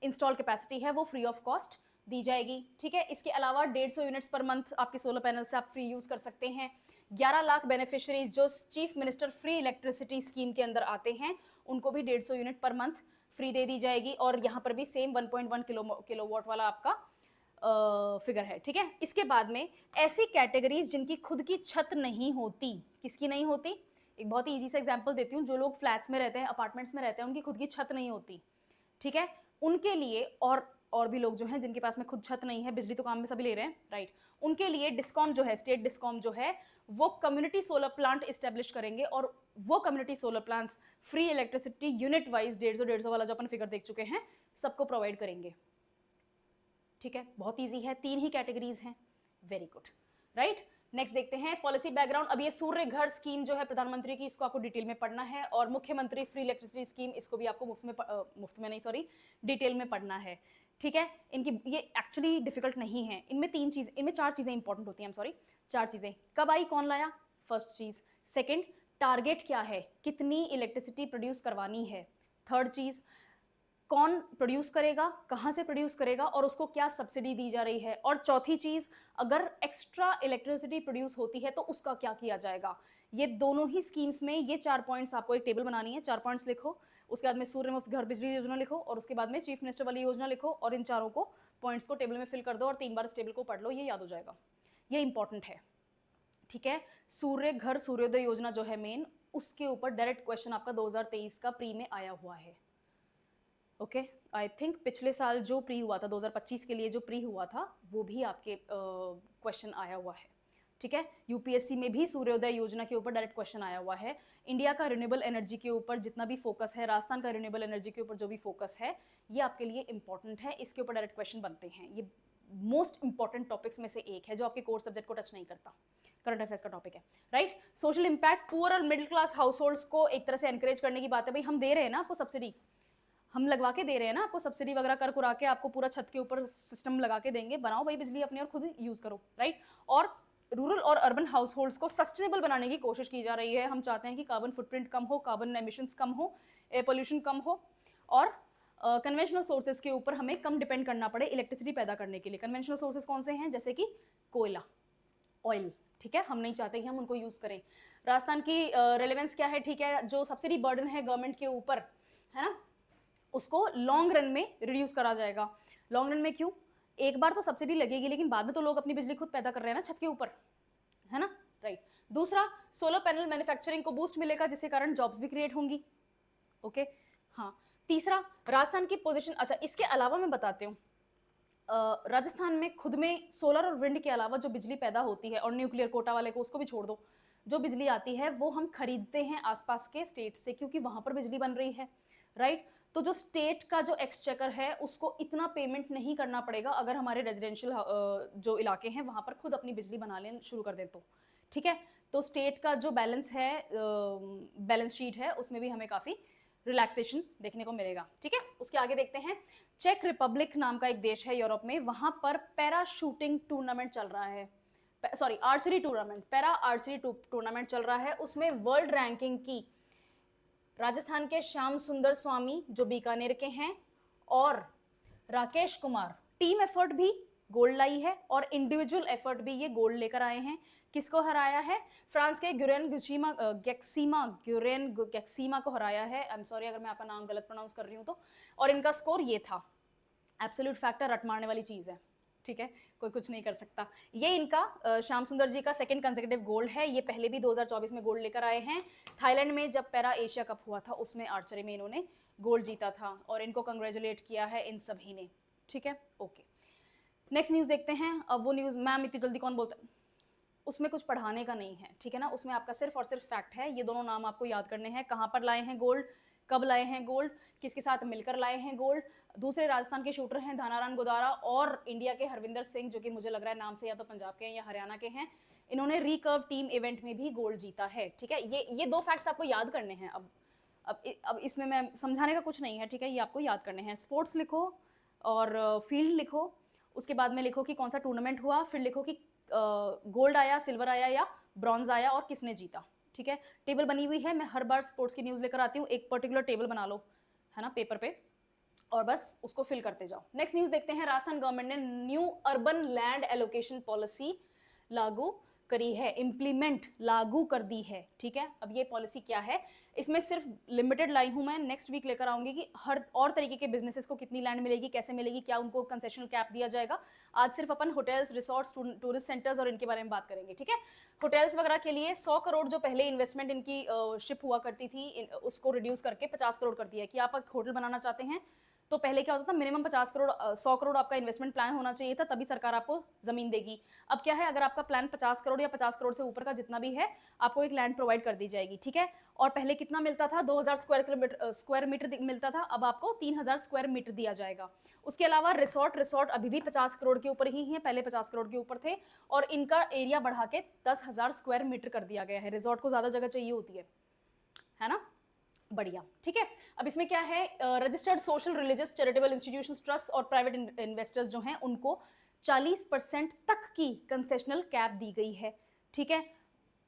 Speaker 1: इंस्टॉल कैपेसिटी है वो फ्री ऑफ कॉस्ट दी जाएगी। ठीक है, इसके अलावा 150 यूनिट्स पर मंथ आपके सोलर पैनल से आप फ्री यूज कर सकते हैं। 11 लाख बेनिफिशियरीज जो chief minister free electricity scheme के अंदर आते हैं, उनको भी 150 यूनिट पर मंथ फ्री दे दी जाएगी। और यहाँ पर भी सेम 1.1 किलोवाट वाला आपका फिगर है। ठीक है, इसके बाद में ऐसी कैटेगरीज जिनकी खुद की छत नहीं होती, किसकी नहीं होती, एक बहुत ही इजी सा एग्जांपल देती हूँ। जो लोग फ्लैट्स में रहते हैं, अपार्टमेंट्स में रहते हैं, उनकी खुद की छत नहीं होती। ठीक है, उनके लिए, और भी लोग जो हैं जिनके पास में खुद छत नहीं है, बिजली तो काम में सभी ले रहे हैं, राइट, उनके लिए डिस्कॉम जो है, स्टेट डिस्कॉम जो है, वो कम्युनिटी सोलर प्लांट इस्टेब्लिश करेंगे। और वो community solar plants free electricity unit wise 150 वाला जो अपन फिगर देख चुके हैं, सबको प्रोवाइड करेंगे। ठीक है, बहुत इजी है, 3 ही कैटेगरीज हैं। Very good, right. नेक्स्ट देखते हैं पॉलिसी बैकग्राउंड। अब ये सूर्य घर स्कीम जो है प्रधानमंत्री की, इसको आपको डिटेल में पढ़ना है, और मुख्यमंत्री फ्री इलेक्ट्रिसिटी स्कीम, इसको भी आपको मुफ्त में नहीं, सॉरी, डिटेल में पढ़ना है। ठीक है, इनकी ये एक्चुअली डिफिकल्ट नहीं है। इनमें 4 चीजें इंपॉर्टेंट होती हैं, 4 चीजें। कब आई, कौन लाया, फर्स्ट चीज। सेकेंड, टारगेट क्या है, कितनी इलेक्ट्रिसिटी प्रोड्यूस करवानी है। थर्ड चीज, कौन प्रोड्यूस करेगा, कहाँ से प्रोड्यूस करेगा, और उसको क्या सब्सिडी दी जा रही है। और चौथी चीज, अगर एक्स्ट्रा इलेक्ट्रिसिटी प्रोड्यूस होती है तो उसका क्या किया जाएगा। ये दोनों ही स्कीम्स में ये 4 पॉइंट्स आपको एक टेबल बनानी है, 4 पॉइंट्स लिखो, उसके बाद में सूर्य मुफ्त घर बिजली योजना लिखो, और उसके बाद में चीफ मिनिस्टर वाली योजना लिखो, और इन चारों को पॉइंट्स को टेबल में फिल कर दो और 3 बार इस टेबल को पढ़ लो, ये याद हो जाएगा। ये इंपॉर्टेंट है। ठीक है, सूर्य घर सूर्योदय योजना जो है मेन, उसके ऊपर डायरेक्ट क्वेश्चन आपका 2023 का प्री में आया हुआ है। ओके, आई थिंक पिछले साल जो प्री हुआ था 2025 के लिए, जो प्री हुआ था, वो भी आपके क्वेश्चन आया हुआ है। ठीक है, यूपीएससी में भी सूर्योदय योजना के ऊपर डायरेक्ट क्वेश्चन आया हुआ है। इंडिया का रिन्यूएबल एनर्जी के ऊपर जितना भी फोकस है, राजस्थान का रिन्यूएबल एनर्जी के ऊपर जो भी फोकस है, ये आपके लिए इंपॉर्टेंट है, इसके ऊपर डायरेक्ट क्वेश्चन बनते हैं। ये मोस्ट इंपॉर्टेंट टॉपिक्स में से एक है जो आपके कोर सब्जेक्ट को टच नहीं करता, करंट अफेयर्स का टॉपिक है, राइट। सोशल इंपैक्ट, पुअर और मिडिल क्लास हाउस होल्ड्स को एक तरह से एनकरेज करने की बात है। भाई हम दे रहे हैं ना आपको सब्सिडी, हम लगवा के दे रहे हैं ना आपको सब्सिडी वगैरह, कर कुरा के आपको पूरा छत के ऊपर सिस्टम लगा के देंगे, बनाओ भाई बिजली अपनी और खुद यूज करो, राइट। और रूरल और अर्बन हाउस होल्ड्स को सस्टेनेबल बनाने की कोशिश की जा रही है। हम चाहते हैं कि कार्बन फुटप्रिंट कम हो, कार्बन एमिशंस कम हो, एयर पोल्यूशन कम हो, और कन्वेंशनल सोर्सेज के ऊपर हमें कम डिपेंड करना पड़े इलेक्ट्रिसिटी पैदा करने के लिए। कन्वेंशनल सोर्सेज कौन से हैं, जैसे कि कोयला, ऑयल। ठीक है, हम नहीं चाहते कि हम उनको यूज करें। राजस्थान की रेलेवेंस क्या है, ठीक है, जो सब्सिडी बर्डन है गवर्नमेंट के ऊपर, है ना, उसको लॉन्ग रन में रिड्यूस करा जाएगा। लॉन्ग रन में क्यों? एक बार तो सब्सिडी लगेगी, लेकिन बाद में तो लोग अपनी बिजली खुद पैदा कर रहे हैं ना छत के ऊपर, है ना, राइट। दूसरा, सोलर पैनल मैन्युफैक्चरिंग को बूस्ट मिलेगा, जिसके कारण जॉब्स भी क्रिएट होंगी। ओके, हाँ। तीसरा, राजस्थान की पोजीशन, अच्छा इसके अलावा मैं बताती हूँ, राजस्थान में खुद में सोलर और विंड के अलावा जो बिजली पैदा होती है, और न्यूक्लियर कोटा वाले को उसको भी छोड़ दो, जो बिजली आती है वो हम खरीदते हैं आसपास के स्टेट से, क्योंकि वहां पर बिजली बन रही है, राइट। तो जो स्टेट का जो एक्सचेकर है उसको इतना पेमेंट नहीं करना पड़ेगा अगर हमारे रेजिडेंशियल जो इलाके हैं वहां पर खुद अपनी बिजली बना लेना शुरू कर दें तो, ठीक है। तो स्टेट का जो बैलेंस है, बैलेंस शीट है, उसमें भी हमें काफ़ी रिलैक्सेशन देखने को मिलेगा, ठीक है। उसके आगे देखते हैं, चेक रिपब्लिक नाम का एक देश है यूरोप में, वहां पर पैरा शूटिंग टूर्नामेंट चल रहा है, sorry archery tournament, para archery tournament चल रहा है। उसमें वर्ल्ड रैंकिंग की राजस्थान के श्याम सुंदर स्वामी जो बीकानेर के हैं, और राकेश कुमार, टीम एफर्ट भी गोल्ड लाई है और इंडिविजुअल एफर्ट भी ये गोल्ड लेकर आए हैं। किसको हराया है? फ्रांस के ग्यूरेन गैक्सीमा को हराया है। आई एम सॉरी अगर मैं आपका नाम गलत प्रोनाउंस कर रही हूँ तो। और इनका स्कोर ये था, एब्सोल्यूट फैक्टर रट मारने वाली चीज है, ठीक है, कोई कुछ नहीं कर सकता। ये इनका श्याम सुंदर जी का सेकंड कंसेक्यूटिव गोल्ड है। ये पहले भी 2024 में गोल्ड लेकर आए हैं। थाईलैंड में जब पैरा एशिया कप हुआ था उसमें आर्चरी में इन्होंने गोल्ड जीता था, और इनको कंग्रेचुलेट किया है इन सभी ने, ठीक है, ओके। नेक्स्ट न्यूज़ देखते हैं। अब वो न्यूज़ मैम इतनी जल्दी कौन बोलता है, उसमें कुछ पढ़ाने का नहीं है, ठीक है ना, उसमें आपका सिर्फ और सिर्फ फैक्ट है। ये दोनों नाम आपको याद करने हैं, कहाँ पर लाए हैं गोल्ड, कब लाए हैं गोल्ड, किसके साथ मिलकर लाए हैं गोल्ड। दूसरे राजस्थान के शूटर हैं धानाराम गोदारा, और इंडिया के हरविंदर सिंह, जो कि मुझे लग रहा है नाम से या तो पंजाब के हैं या हरियाणा के हैं। इन्होंने रिकर्व टीम इवेंट में भी गोल्ड जीता है, ठीक है। ये दो फैक्ट्स आपको याद करने हैं। अब इसमें मैं समझाने का कुछ नहीं है, ठीक है, ये आपको याद करने हैं। स्पोर्ट्स लिखो और फील्ड लिखो, उसके बाद में लिखो कि कौन सा टूर्नामेंट हुआ, फिर लिखो कि गोल्ड आया, सिल्वर आया या ब्रॉन्ज आया, और किसने जीता, ठीक है। टेबल बनी हुई है, मैं हर बार स्पोर्ट्स की न्यूज़ लेकर आती हूँ, एक पर्टिकुलर टेबल बना लो, है ना, पेपर पे, और बस उसको फिल करते जाओ। नेक्स्ट न्यूज़ देखते हैं। राजस्थान गवर्नमेंट ने new urban land allocation policy लागू करी है, इम्प्लीमेंट लागू कर दी है, ठीक है। अब ये पॉलिसी क्या है, इसमें सिर्फ लिमिटेड लाई हूं मैं, नेक्स्ट वीक लेकर आऊंगी कि हर और तरीके के बिजनेसेस को कितनी लैंड मिलेगी, कैसे मिलेगी, क्या उनको कंसेशनल कैप दिया जाएगा। आज सिर्फ अपन होटल्स, रिसोर्ट्स, टूरिस्ट सेंटर्स और इनके बारे में बात करेंगे, ठीक है। होटल्स वगैरह के लिए 100 करोड़ जो पहले इन्वेस्टमेंट इनकी शिप हुआ करती थी, उसको रिड्यूस करके 50 करोड़ कर दिया है कि आप होटल बनाना चाहते हैं तो पहले क्या होता था, मिनिमम 50 करोड़ 100 करोड़ आपका इन्वेस्टमेंट प्लान होना चाहिए था, तभी सरकार आपको जमीन देगी। अब क्या है, अगर आपका प्लान 50 करोड़ या 50 करोड़ से ऊपर का जितना भी है, आपको एक लैंड प्रोवाइड कर दी जाएगी, ठीक है। और पहले कितना मिलता था, 2000 स्क्वायर मीटर मिलता था, अब आपको 3000 स्क्वायर मीटर दिया जाएगा। उसके अलावा रिसोर्ट अभी भी 50 करोड़ के ऊपर ही है, पहले 50 करोड़ के ऊपर थे, और इनका एरिया बढ़ा के 10,000 स्क्वायर मीटर कर दिया गया है। रिसोर्ट को ज्यादा जगह चाहिए होती है ना, बढ़िया, ठीक है। अब इसमें क्या है, registered social religious charitable institutions, trust और प्राइवेट इन्वेस्टर्स जो हैं उनको 40% तक की कंसेशनल कैप दी गई है, ठीक है।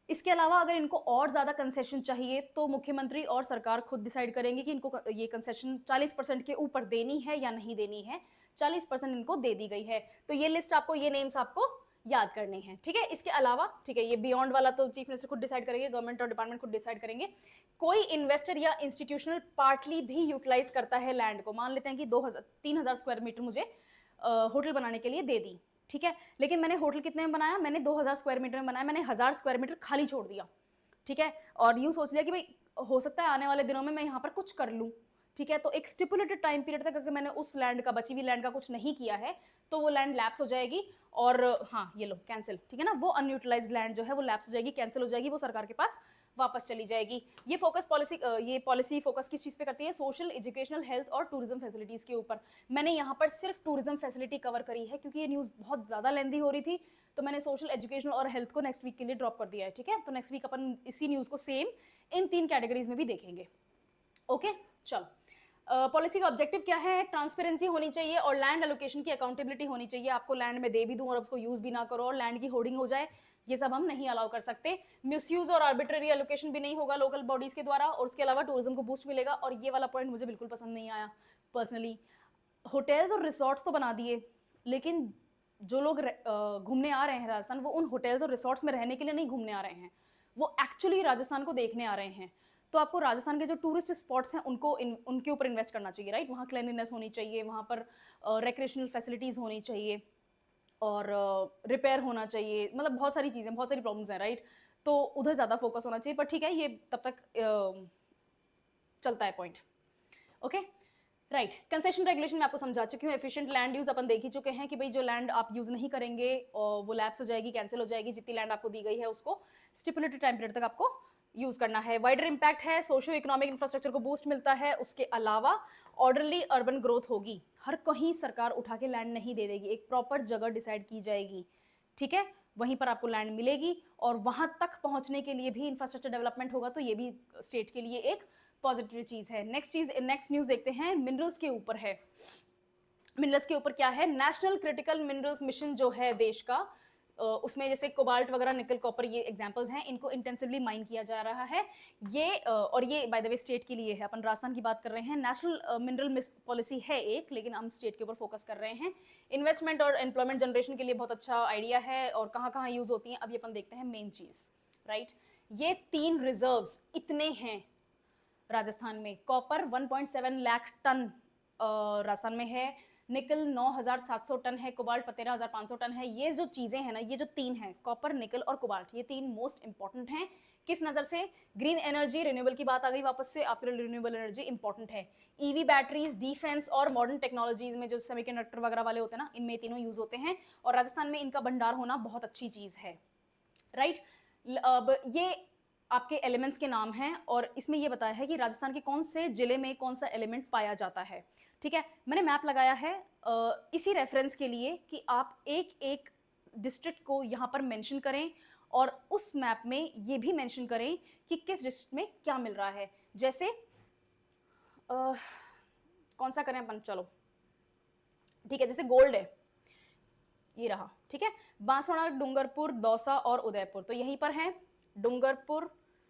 Speaker 1: इसके अलावा अगर इनको और ज्यादा कंसेशन चाहिए तो मुख्यमंत्री और सरकार खुद डिसाइड करेंगे कि इनको ये कंसेशन 40% के ऊपर देनी है या नहीं देनी है। 40% इनको दे दी गई है। तो ये लिस्ट आपको, ये नेम्स आपको याद करने हैं, ठीक है। इसके अलावा, ठीक है, ये बियॉन्ड वाला तो चीफ मिनिस्टर खुद डिसाइड करेंगे, गवर्नमेंट और डिपार्टमेंट खुद डिसाइड करेंगे। कोई इन्वेस्टर या इंस्टीट्यूशनल पार्टली भी यूटिलाइज करता है लैंड को, मान लेते हैं कि 3000 स्क्वायर मीटर मुझे होटल बनाने के लिए दे दी, ठीक है, लेकिन मैंने होटल कितने में बनाया, मैंने 2000 स्क्वायर मीटर में बनाया, मैंने 1000 स्क्वायर मीटर खाली छोड़ दिया, ठीक है, और यूं सोच लिया कि भाई हो सकता है आने वाले दिनों में मैं यहाँ पर कुछ कर लूँ, ठीक है। तो एक स्टिपुलेटेड टाइम पीरियड तक अगर मैंने उस लैंड का, बची हुई लैंड का कुछ नहीं किया है तो वो लैंड लैप्स हो जाएगी, और हाँ ये लो कैंसिल, ठीक है ना, वो अनयूटिलाइज्ड लैंड जो है वो लैप्स हो जाएगी, कैंसिल हो जाएगी, वो सरकार के पास वापस चली जाएगी। ये पॉलिसी फोकस किस चीज पे करती है, सोशल, एजुकेशनल, हेल्थ और टूरिज्म फैसिलिटीज के ऊपर। मैंने यहाँ पर सिर्फ टूरिज्म फैसिलिटी कवर करी है क्योंकि ये न्यूज़ बहुत ज़्यादा लेंदी हो रही थी, तो मैंने सोशल, एजुकेशनल और हेल्थ को नेक्स्ट वीक के लिए ड्रॉप कर दिया है, ठीक है। तो नेक्स्ट वीक अपन इसी न्यूज़ को सेम इन 3 कैटेगरीज में भी देखेंगे, ओके। चलो, पॉलिसी का ऑब्जेक्टिव क्या है, ट्रांसपेरेंसी होनी चाहिए और लैंड एलोकेशन की अकाउंटेबिलिटी होनी चाहिए। आपको लैंड में दे भी दूं और उसको यूज भी ना करो और लैंड की होर्डिंग हो जाए, ये सब हम नहीं अलाउ कर सकते। मिसयूज और आर्बिट्ररी एलोकेशन भी नहीं होगा लोकल बॉडीज के द्वारा, और उसके अलावा टूरिज्म को बूस्ट मिलेगा। और ये वाला पॉइंट मुझे बिल्कुल पसंद नहीं आया पर्सनली। होटल्स और रिसोर्ट्स तो बना दिए, लेकिन जो लोग घूमने आ रहे हैं राजस्थान, वो उन होटल्स और रिसोर्ट्स में रहने के लिए नहीं घूमने आ रहे हैं, वो एक्चुअली राजस्थान को देखने आ रहे हैं। तो आपको राजस्थान के जो टूरिस्ट स्पॉट्स हैं उनके ऊपर इन्वेस्ट करना चाहिए, राइट। वहाँ क्लिनलीनेस होनी चाहिए, वहाँ पर रिक्रिएशनल फैसिलिटीज़ होनी चाहिए और रिपेयर होना चाहिए, मतलब बहुत सारी चीज़ें, बहुत सारी प्रॉब्लम्स हैं, राइट। तो उधर ज़्यादा फोकस होना चाहिए, पर ठीक है, ये तब तक चलता है point. Okay, right. Concession regulation मैं आपको समझा चुकी हूँ। एफिशिएंट लैंड यूज अपन देख ही चुके हैं कि भाई जो लैंड आप यूज नहीं करेंगे और वो लैप्स हो जाएगी, कैंसिल हो जाएगी। जितनी लैंड आपको दी गई है उसको स्टिपुलेटेड टाइम पीरियड तक आपको यूज करना है। वाइडर इंपैक्ट है, सोशियो इकोनॉमिक इंफ्रास्ट्रक्चर को बूस्ट मिलता है। उसके अलावा ऑर्डरली अर्बन ग्रोथ होगी। हर कहीं सरकार उठा के लैंड नहीं दे देगी, एक प्रॉपर जगह डिसाइड की जाएगी, ठीक है, वहीं पर आपको लैंड मिलेगी और वहां तक पहुंचने के लिए भी इंफ्रास्ट्रक्चर डेवलपमेंट होगा, तो ये भी स्टेट के लिए एक पॉजिटिव चीज है। नेक्स्ट न्यूज देखते हैं, मिनरल्स के ऊपर है। मिनरल्स के ऊपर क्या है, नेशनल क्रिटिकल मिनरल्स मिशन जो है देश का, उसमें जैसे कोबाल्ट वगैरह, निकल, कॉपर, ये एग्जांपल्स हैं, इनको इंटेंसिवली माइन किया जा रहा है। ये और ये बाय द वे स्टेट के लिए है, अपन राजस्थान की बात कर रहे हैं। नेशनल मिनरल पॉलिसी है एक, लेकिन हम स्टेट के ऊपर फोकस कर रहे हैं। इन्वेस्टमेंट और एम्प्लॉयमेंट जनरेशन के लिए बहुत अच्छा आइडिया है और कहाँ कहाँ यूज होती हैं अभी अपन देखते हैं। मेन चीज, राइट, ये 3 रिजर्व्स इतने हैं राजस्थान में। कॉपर 1.7 लाख टन राजस्थान में है, निकल 9,700 टन है, कोबाल्ट 13,500 टन है। ये जो चीजें हैं ना, ये जो 3 हैं, कॉपर, निकल और कोबाल्ट, ये 3 मोस्ट इंपॉर्टेंट हैं। किस नजर से? ग्रीन एनर्जी, रिन्यूएबल की बात आ गई वापस से, आपके लिए रिन्यूएबल एनर्जी इंपॉर्टेंट है। ईवी बैटरीज, डिफेंस और मॉडर्न टेक्नोलॉजीज में जो सेमीकंडक्टर वगैरह वाले होते हैं ना, इनमें तीनों यूज होते हैं और राजस्थान में इनका भंडार होना बहुत अच्छी चीज है, राइट। अब ये आपके एलिमेंट्स के नाम हैं और इसमें ये बताया है कि राजस्थान के कौन से जिले में कौन सा एलिमेंट पाया जाता है, ठीक है। मैंने मैप लगाया है इसी रेफरेंस के लिए कि आप एक एक डिस्ट्रिक्ट को यहाँ पर मेंशन करें और उस मैप में ये भी मेंशन करें कि किस डिस्ट्रिक्ट में क्या मिल रहा है। जैसे कौन सा करें अपन, चलो ठीक है, जैसे गोल्ड है, ये रहा, ठीक है। बांसवाड़ा, डूंगरपुर, दौसा और उदयपुर, तो यहीं पर है। डूंगरपुर,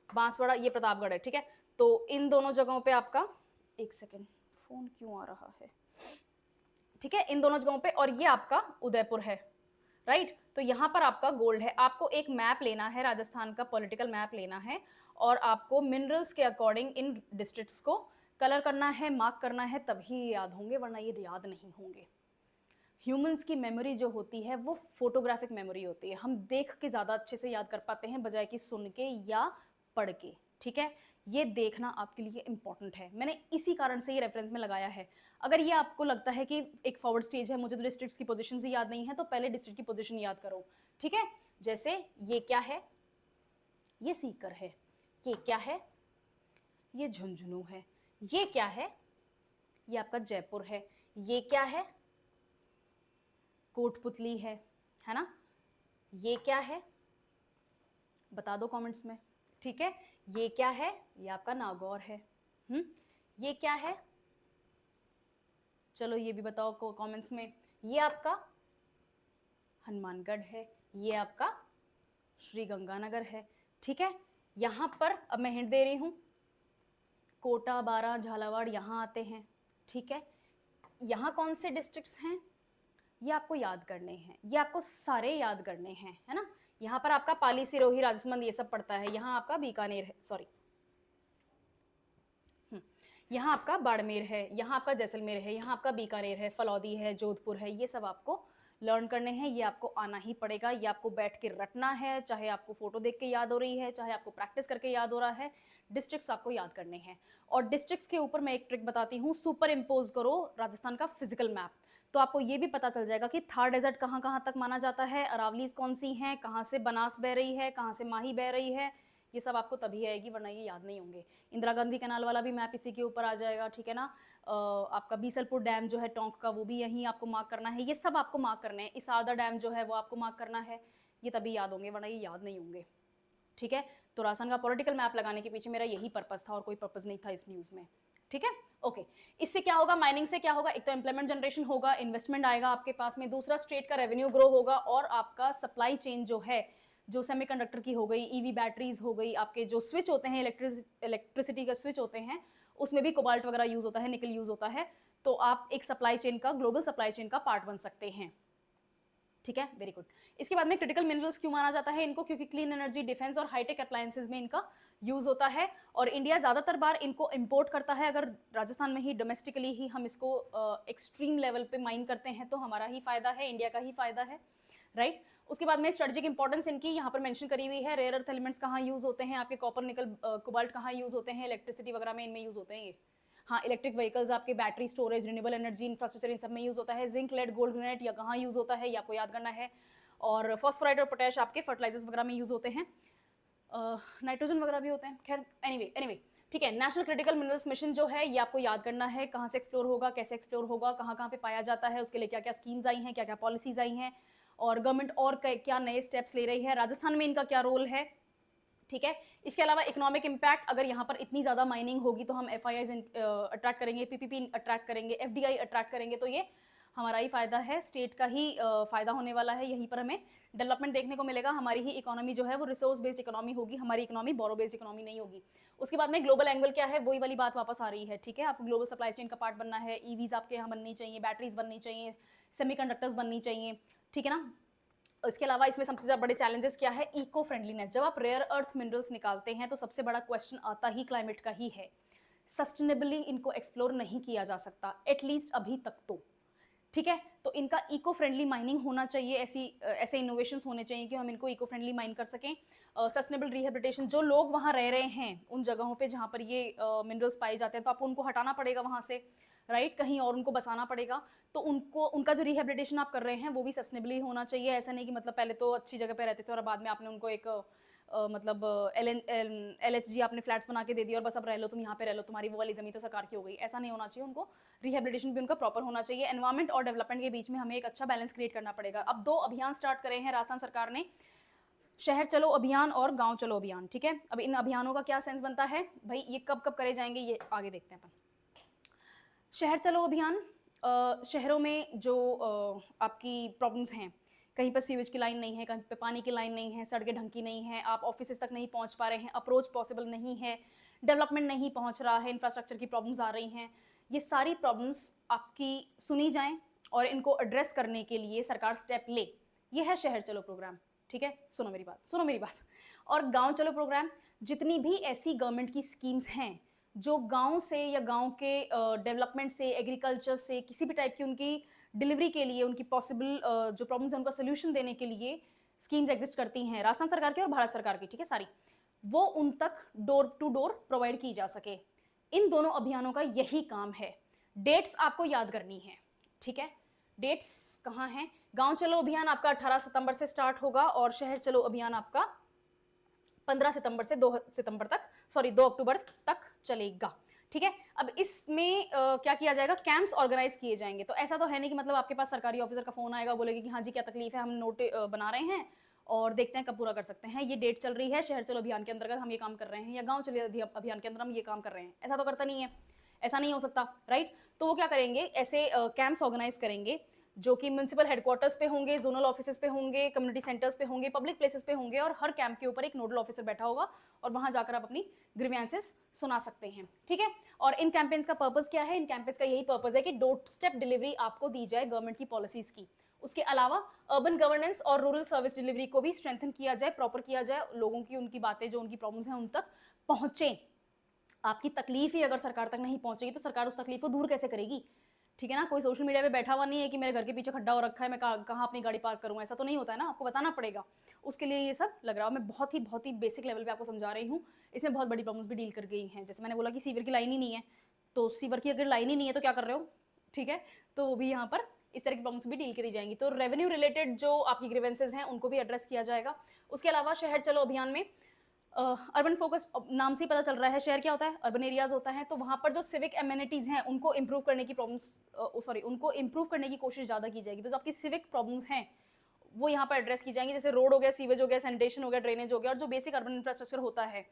Speaker 1: बांसवाड़ा, ये प्रतापगढ़ है, ठीक है। तो इन दोनों जगहों पे आपका, एक सेकेंड, फोन क्यों आ रहा है, ठीक है, इन दोनों जगहों पे, और ये आपका उदयपुर है, राइट। तो यहां पर आपका गोल्ड है। आपको एक मैप लेना है, राजस्थान का पॉलिटिकल मैप लेना है और आपको मिनरल्स के अकॉर्डिंग इन डिस्ट्रिक्ट्स को कलर करना है, मार्क करना है, तभी याद होंगे, वरना ये याद नहीं होंगे। ह्यूमंस की मेमोरी जो होती है वो फोटोग्राफिक मेमोरी होती है, हम देख के ज़्यादा अच्छे से याद कर पाते हैं बजाय कि सुन के या पढ़ के, ठीक है। ये देखना आपके लिए इंपॉर्टेंट है, मैंने इसी कारण से ये रेफरेंस में लगाया है। अगर ये आपको लगता है कि एक फॉरवर्ड स्टेज है, मुझे तो डिस्ट्रिक्ट्स की पोजीशन ही याद नहीं है, तो पहले डिस्ट्रिक्ट की पोजीशन याद करो, ठीक है। जैसे ये क्या है, ये सीकर है, ये क्या है, ये झुंझुनू है, ये क्या है, ये आपका जयपुर है, ये क्या है, कोटपुतली है ना, ये क्या है, बता दो कमेंट्स में, ठीक है। ये क्या है, ये आपका नागौर है। ये क्या है, चलो ये भी बताओ कमेंट्स में। ये आपका हनुमानगढ़ है, ये आपका श्री गंगानगर है, ठीक है। यहां पर अब मैं हिंट दे रही हूं, कोटा, बारां, झालावाड़ यहां आते हैं, ठीक है। यहां कौन से डिस्ट्रिक्ट्स हैं, ये आपको याद करने हैं, ये आपको सारे याद करने हैं, है ना। यहाँ पर आपका पाली, सिरोही, राजसमंद ये सब पड़ता है। यहाँ आपका बीकानेर है, सॉरी, यहाँ आपका बाड़मेर है, यहाँ आपका जैसलमेर है, यहाँ आपका बीकानेर है, फलौदी है, जोधपुर है, ये सब आपको लर्न करने हैं, ये आपको आना ही पड़ेगा। ये आपको बैठ के रटना है, चाहे आपको फोटो देख के याद हो रही है, चाहे आपको प्रैक्टिस करके याद हो रहा है, डिस्ट्रिक्ट्स आपको याद करने हैं। और डिस्ट्रिक्ट्स के ऊपर मैं एक ट्रिक बताती हूँ, सुपर इम्पोज करो राजस्थान का फिजिकल मैप, तो आपको ये भी पता चल जाएगा कि थार डेजर्ट कहाँ कहाँ तक माना जाता है, अरावलीज कौन सी हैं, कहाँ से बनास बह रही है, कहाँ से माही बह रही है, ये सब आपको तभी आएगी, वरना ये याद नहीं होंगे। इंदिरा गांधी कैनाल वाला भी मैप इसी के ऊपर आ जाएगा, ठीक है ना। आपका बीसलपुर डैम जो है टोंक का, वो भी यहीं आपको मार्क करना है, ये सब आपको मार्क करने हैं। इसादा डैम जो है वो आपको मार्क करना है, ये तभी याद होंगे, वरना ये याद नहीं होंगे, ठीक है। तो राजस्थान का पॉलिटिकल मैप लगाने के पीछे मेरा यही पर्पस था और कोई पर्पस नहीं था इस न्यूज़ में, ठीक है। ओके, इससे क्या होगा, माइनिंग से क्या होगा, एक तो एम्प्लॉयमेंट जनरेशन होगा, इन्वेस्टमेंट आएगा आपके पास में, दूसरा स्टेट का रेवेन्यू ग्रो होगा और आपका सप्लाई चेन जो है, जो सेमीकंडक्टर की हो गई, ईवी बैटरीज हो गई, आपके जो स्विच होते हैं, इलेक्ट्रिसिटी का स्विच होते हैं, उसमें भी कोबाल्ट वगैरह यूज होता है, निकल यूज होता है, तो आप एक सप्लाई चेन का, ग्लोबल सप्लाई चेन का पार्ट बन सकते हैं, ठीक है। Very good. इसके बाद में क्रिटिकल मिनरल्स क्यों माना जाता है इनको, क्योंकि क्लीन एनर्जी, डिफेंस और हाईटेक अप्लायंसेज में इनका यूज़ होता है और इंडिया ज़्यादातर बार इनको इंपोर्ट करता है। अगर राजस्थान में ही डोमेस्टिकली ही हम इसको एक्सट्रीम लेवल पे माइन करते हैं तो हमारा ही फ़ायदा है, इंडिया का ही फ़ायदा है, राइट। उसके बाद में स्ट्रेटेजिक इंपॉर्टेंस इनकी यहाँ पर मेंशन करी हुई है। रेयर अर्थ एलिमेंट्स कहाँ यूज़ होते हैं, आपके कॉपर, निकल, कोबाल्ट कहाँ यूज़ होते हैं, इलेक्ट्रिसिटी वगैरह में इनमें यूज़ होते हैं ये। हाँ, इलेक्ट्रिक व्हीकल्स, आपके battery storage, renewable energy infrastructure, इन सब में यूज़ होता है। जिंक, लेड, गोल्ड, ग्रेनाइट या कहाँ यूज़ होता है ये आपको याद करना है। और फॉस्फोराइड और पोटैश आपके फर्टिलाइजर्स वगैरह में यूज़ होते हैं। नाइट्रोजन वगैरह भी होते हैं। खैर एनीवे ठीक है। नेशनल क्रिटिकल मिनरल्स मिशन जो है ये आपको याद करना है, कहाँ से एक्सप्लोर होगा, कैसे एक्सप्लोर होगा, कहाँ कहाँ पे पाया जाता है, उसके लिए क्या क्या स्कीम्स आई हैं, क्या क्या पॉलिसीज आई हैं, और गवर्नमेंट और क्या नए स्टेप्स ले रही है, राजस्थान में इनका क्या रोल है, ठीक है। इसके अलावा इकोनॉमिक इंपैक्ट, अगर यहाँ पर इतनी ज़्यादा माइनिंग होगी तो हम FIIs अट्रैक्ट करेंगे, PPP अट्रैक्ट करेंगे, FDI अट्रैक्ट करेंगे, तो ये हमारा ही फ़ायदा है, स्टेट का ही फ़ायदा होने वाला है। यहीं पर हमें डेवलपमेंट देखने को मिलेगा। हमारी ही इकोनॉमी जो है वो रिसोर्स बेस्ड इकोनॉमी होगी, हमारी इकोनॉमी बोरो बेस्ड इकोनॉमी नहीं होगी। उसके बाद में ग्लोबल एंगल क्या है, वही वाली बात वापस आ रही है, ठीक है। आपको ग्लोबल सप्लाई चेन का पार्ट बनना है, EVs आपके यहाँ बननी चाहिए, बैटरीज बननी चाहिए, सेमीकंडक्टर्स बननी चाहिए, ठीक है ना। इसके अलावा इसमें सबसे ज़्यादा बड़े चैलेंजेस क्या है, इको फ्रेंडलीनेस। जब आप रेयर अर्थ मिनरल्स निकालते हैं तो सबसे बड़ा क्वेश्चन आता ही क्लाइमेट का ही है। सस्टेनेबली इनको एक्सप्लोर नहीं किया जा सकता, एटलीस्ट अभी तक तो, ठीक है। तो इनका इको फ्रेंडली माइनिंग होना चाहिए, ऐसे इनोवेशंस होने चाहिए कि हम इनको इको फ्रेंडली माइन कर सकें। सस्टेनेबल रिहेबिलिटेशन, जो लोग वहाँ रह रहे हैं उन जगहों पे जहाँ पर ये मिनरल्स पाए जाते हैं, तो आपको उनको हटाना पड़ेगा वहाँ से, राइट, कहीं और उनको बसाना पड़ेगा। तो उनको, उनका जो रिहेबिलिटेशन आप कर रहे हैं वो भी सस्टेनेबली होना चाहिए। ऐसा नहीं कि मतलब पहले तो अच्छी जगह पे रहते थे और बाद में आपने उनको एक मतलब LHG आपने फ्लैट्स बना के दे दिया और बस अब रह लो, तुम यहाँ पे रह लो, तुम्हारी वो वाली ज़मीन तो सरकार की हो गई। ऐसा नहीं होना चाहिए, उनको रिहेबिलिटेशन भी उनका प्रॉपर होना चाहिए। एनवायरमेंट और डेवलपमेंट के बीच में हमें एक अच्छा बैलेंस क्रिएट करना पड़ेगा। अब 2 अभियान स्टार्ट करे हैं राजस्थान सरकार ने, शहर चलो अभियान और गांव चलो अभियान, ठीक है। अब इन अभियानों का क्या सेंस बनता है भाई, ये कब कब करे जाएंगे ये आगे देखते हैं अपन। शहर चलो अभियान, शहरों में जो आपकी प्रॉब्लम्स हैं, कहीं पर सीवेज की लाइन नहीं है, कहीं पे पानी की लाइन नहीं है, सड़कें ढंग की नहीं है, आप ऑफिस तक नहीं पहुंच पा रहे हैं, अप्रोच पॉसिबल नहीं है, डेवलपमेंट नहीं पहुंच रहा है, इंफ्रास्ट्रक्चर की प्रॉब्लम्स आ रही हैं, ये सारी प्रॉब्लम्स आपकी सुनी जाएं और इनको एड्रेस करने के लिए सरकार स्टेप ले। ये है शहर चलो प्रोग्राम, ठीक है। सुनो मेरी बात। और गांव चलो प्रोग्राम, जितनी भी ऐसी गवर्नमेंट की स्कीम्स हैं जो गांव से या गांव के डेवलपमेंट से, एग्रीकल्चर से, किसी भी टाइप की उनकी डिलीवरी के लिए, उनकी पॉसिबल जो प्रॉब्लम्स हैं उनका सोल्यूशन देने के लिए स्कीम्स एग्जिस्ट करती हैं राजस्थान सरकार की और भारत सरकार की, ठीक है, सारी, वो उन तक डोर टू डोर प्रोवाइड की जा सके। इन दोनों अभियानों का यही काम है। डेट्स आपको याद करनी है, ठीक है। डेट्स कहाँ हैं, गांव चलो अभियान आपका 18 सितंबर से स्टार्ट होगा और शहर चलो अभियान आपका 15 सितंबर से 2 अक्टूबर तक चलेगा, ठीक है। अब इसमें क्या किया जाएगा, कैंप्स ऑर्गेनाइज किए जाएंगे। तो ऐसा तो है नहीं कि मतलब आपके पास सरकारी ऑफिसर का फोन आएगा, बोलेगी कि हाँ जी क्या तकलीफ है, हम नोट बना रहे हैं और देखते हैं कब पूरा कर सकते हैं। ये डेट चल रही है, शहर चलो अभियान के अंतर्गत हम ये काम कर रहे हैं, या गांव चलो अभियान के अंदर हम ये काम कर रहे हैं, ऐसा तो करता नहीं है, ऐसा नहीं हो सकता, राइट। तो वो क्या करेंगे, ऐसे कैंप्स ऑर्गेनाइज करेंगे जो कि म्यूनसिपल हेडक्वार्टर्स पे होंगे, जोनल ऑफिसेस पे होंगे, कम्युनिटी सेंटर्स पे होंगे, पब्लिक प्लेसेस पे होंगे, और हर कैंप के ऊपर एक नोडल ऑफिसर बैठा होगा और वहां जाकर आप अपनी ग्रीवेंसेस सुना सकते हैं, ठीक है। और इन कैंपेन्स का पर्पस क्या है, इन कैंपेन्स का यही पर्पस है कि डोर स्टेप डिलीवरी आपको दी जाए गवर्नमेंट की पॉलिसीज की। उसके अलावा अर्बन गवर्नेंस और रूरल सर्विस डिलीवरी को भी स्ट्रेंथन किया जाए, प्रॉपर किया जाए, लोगों की उनकी बातें जो उनकी प्रॉब्लम्स हैं उन तक पहुंचे। आपकी तकलीफ ही अगर सरकार तक नहीं पहुंचेगी तो सरकार उस तकलीफ को दूर कैसे करेगी, ठीक है ना। कोई सोशल मीडिया पे बैठा हुआ नहीं है कि मेरे घर के पीछे खड्डा हो रखा है, मैं कहाँ अपनी गाड़ी पार्क करूँ, ऐसा तो नहीं होता है ना, आपको बताना पड़ेगा। उसके लिए ये सब लग रहा है, मैं बहुत ही बेसिक लेवल पे आपको समझा रही हूँ। इसमें बहुत बड़ी प्रॉब्लम्स भी डील कर गई हैं। जैसे मैंने बोला कि सीवर की लाइन ही नहीं है, तो सीवर की अगर लाइन ही नहीं है तो क्या कर रहे हो, ठीक है। तो वो भी यहाँ पर इस तरह की प्रॉब्लम्स भी डील करी जाएंगी। तो रेवेन्यू रिलेटेड जो आपकी ग्रीवेंसेज हैं उनको भी एड्रेस किया जाएगा। उसके अलावा शहर चलो अभियान में अर्बन फोकस, नाम से ही पता चल रहा है शहर क्या होता है, अर्बन एरियाज होता है। तो वहाँ पर जो सिविक एमिनिटीज़ हैं उनको इम्प्रूव करने की उनको इम्प्रूव करने की कोशिश ज़्यादा की जाएगी। तो जो आपकी सिविक प्रॉब्लम्स हैं वो यहाँ पर एड्रेस की जाएंगी, जैसे रोड हो गया, सीवेज हो गया, सैनिटेशन हो गया, ड्रेनेज हो गया, और जो बेसिक अर्बन इंफ्रास्ट्रक्चर होता है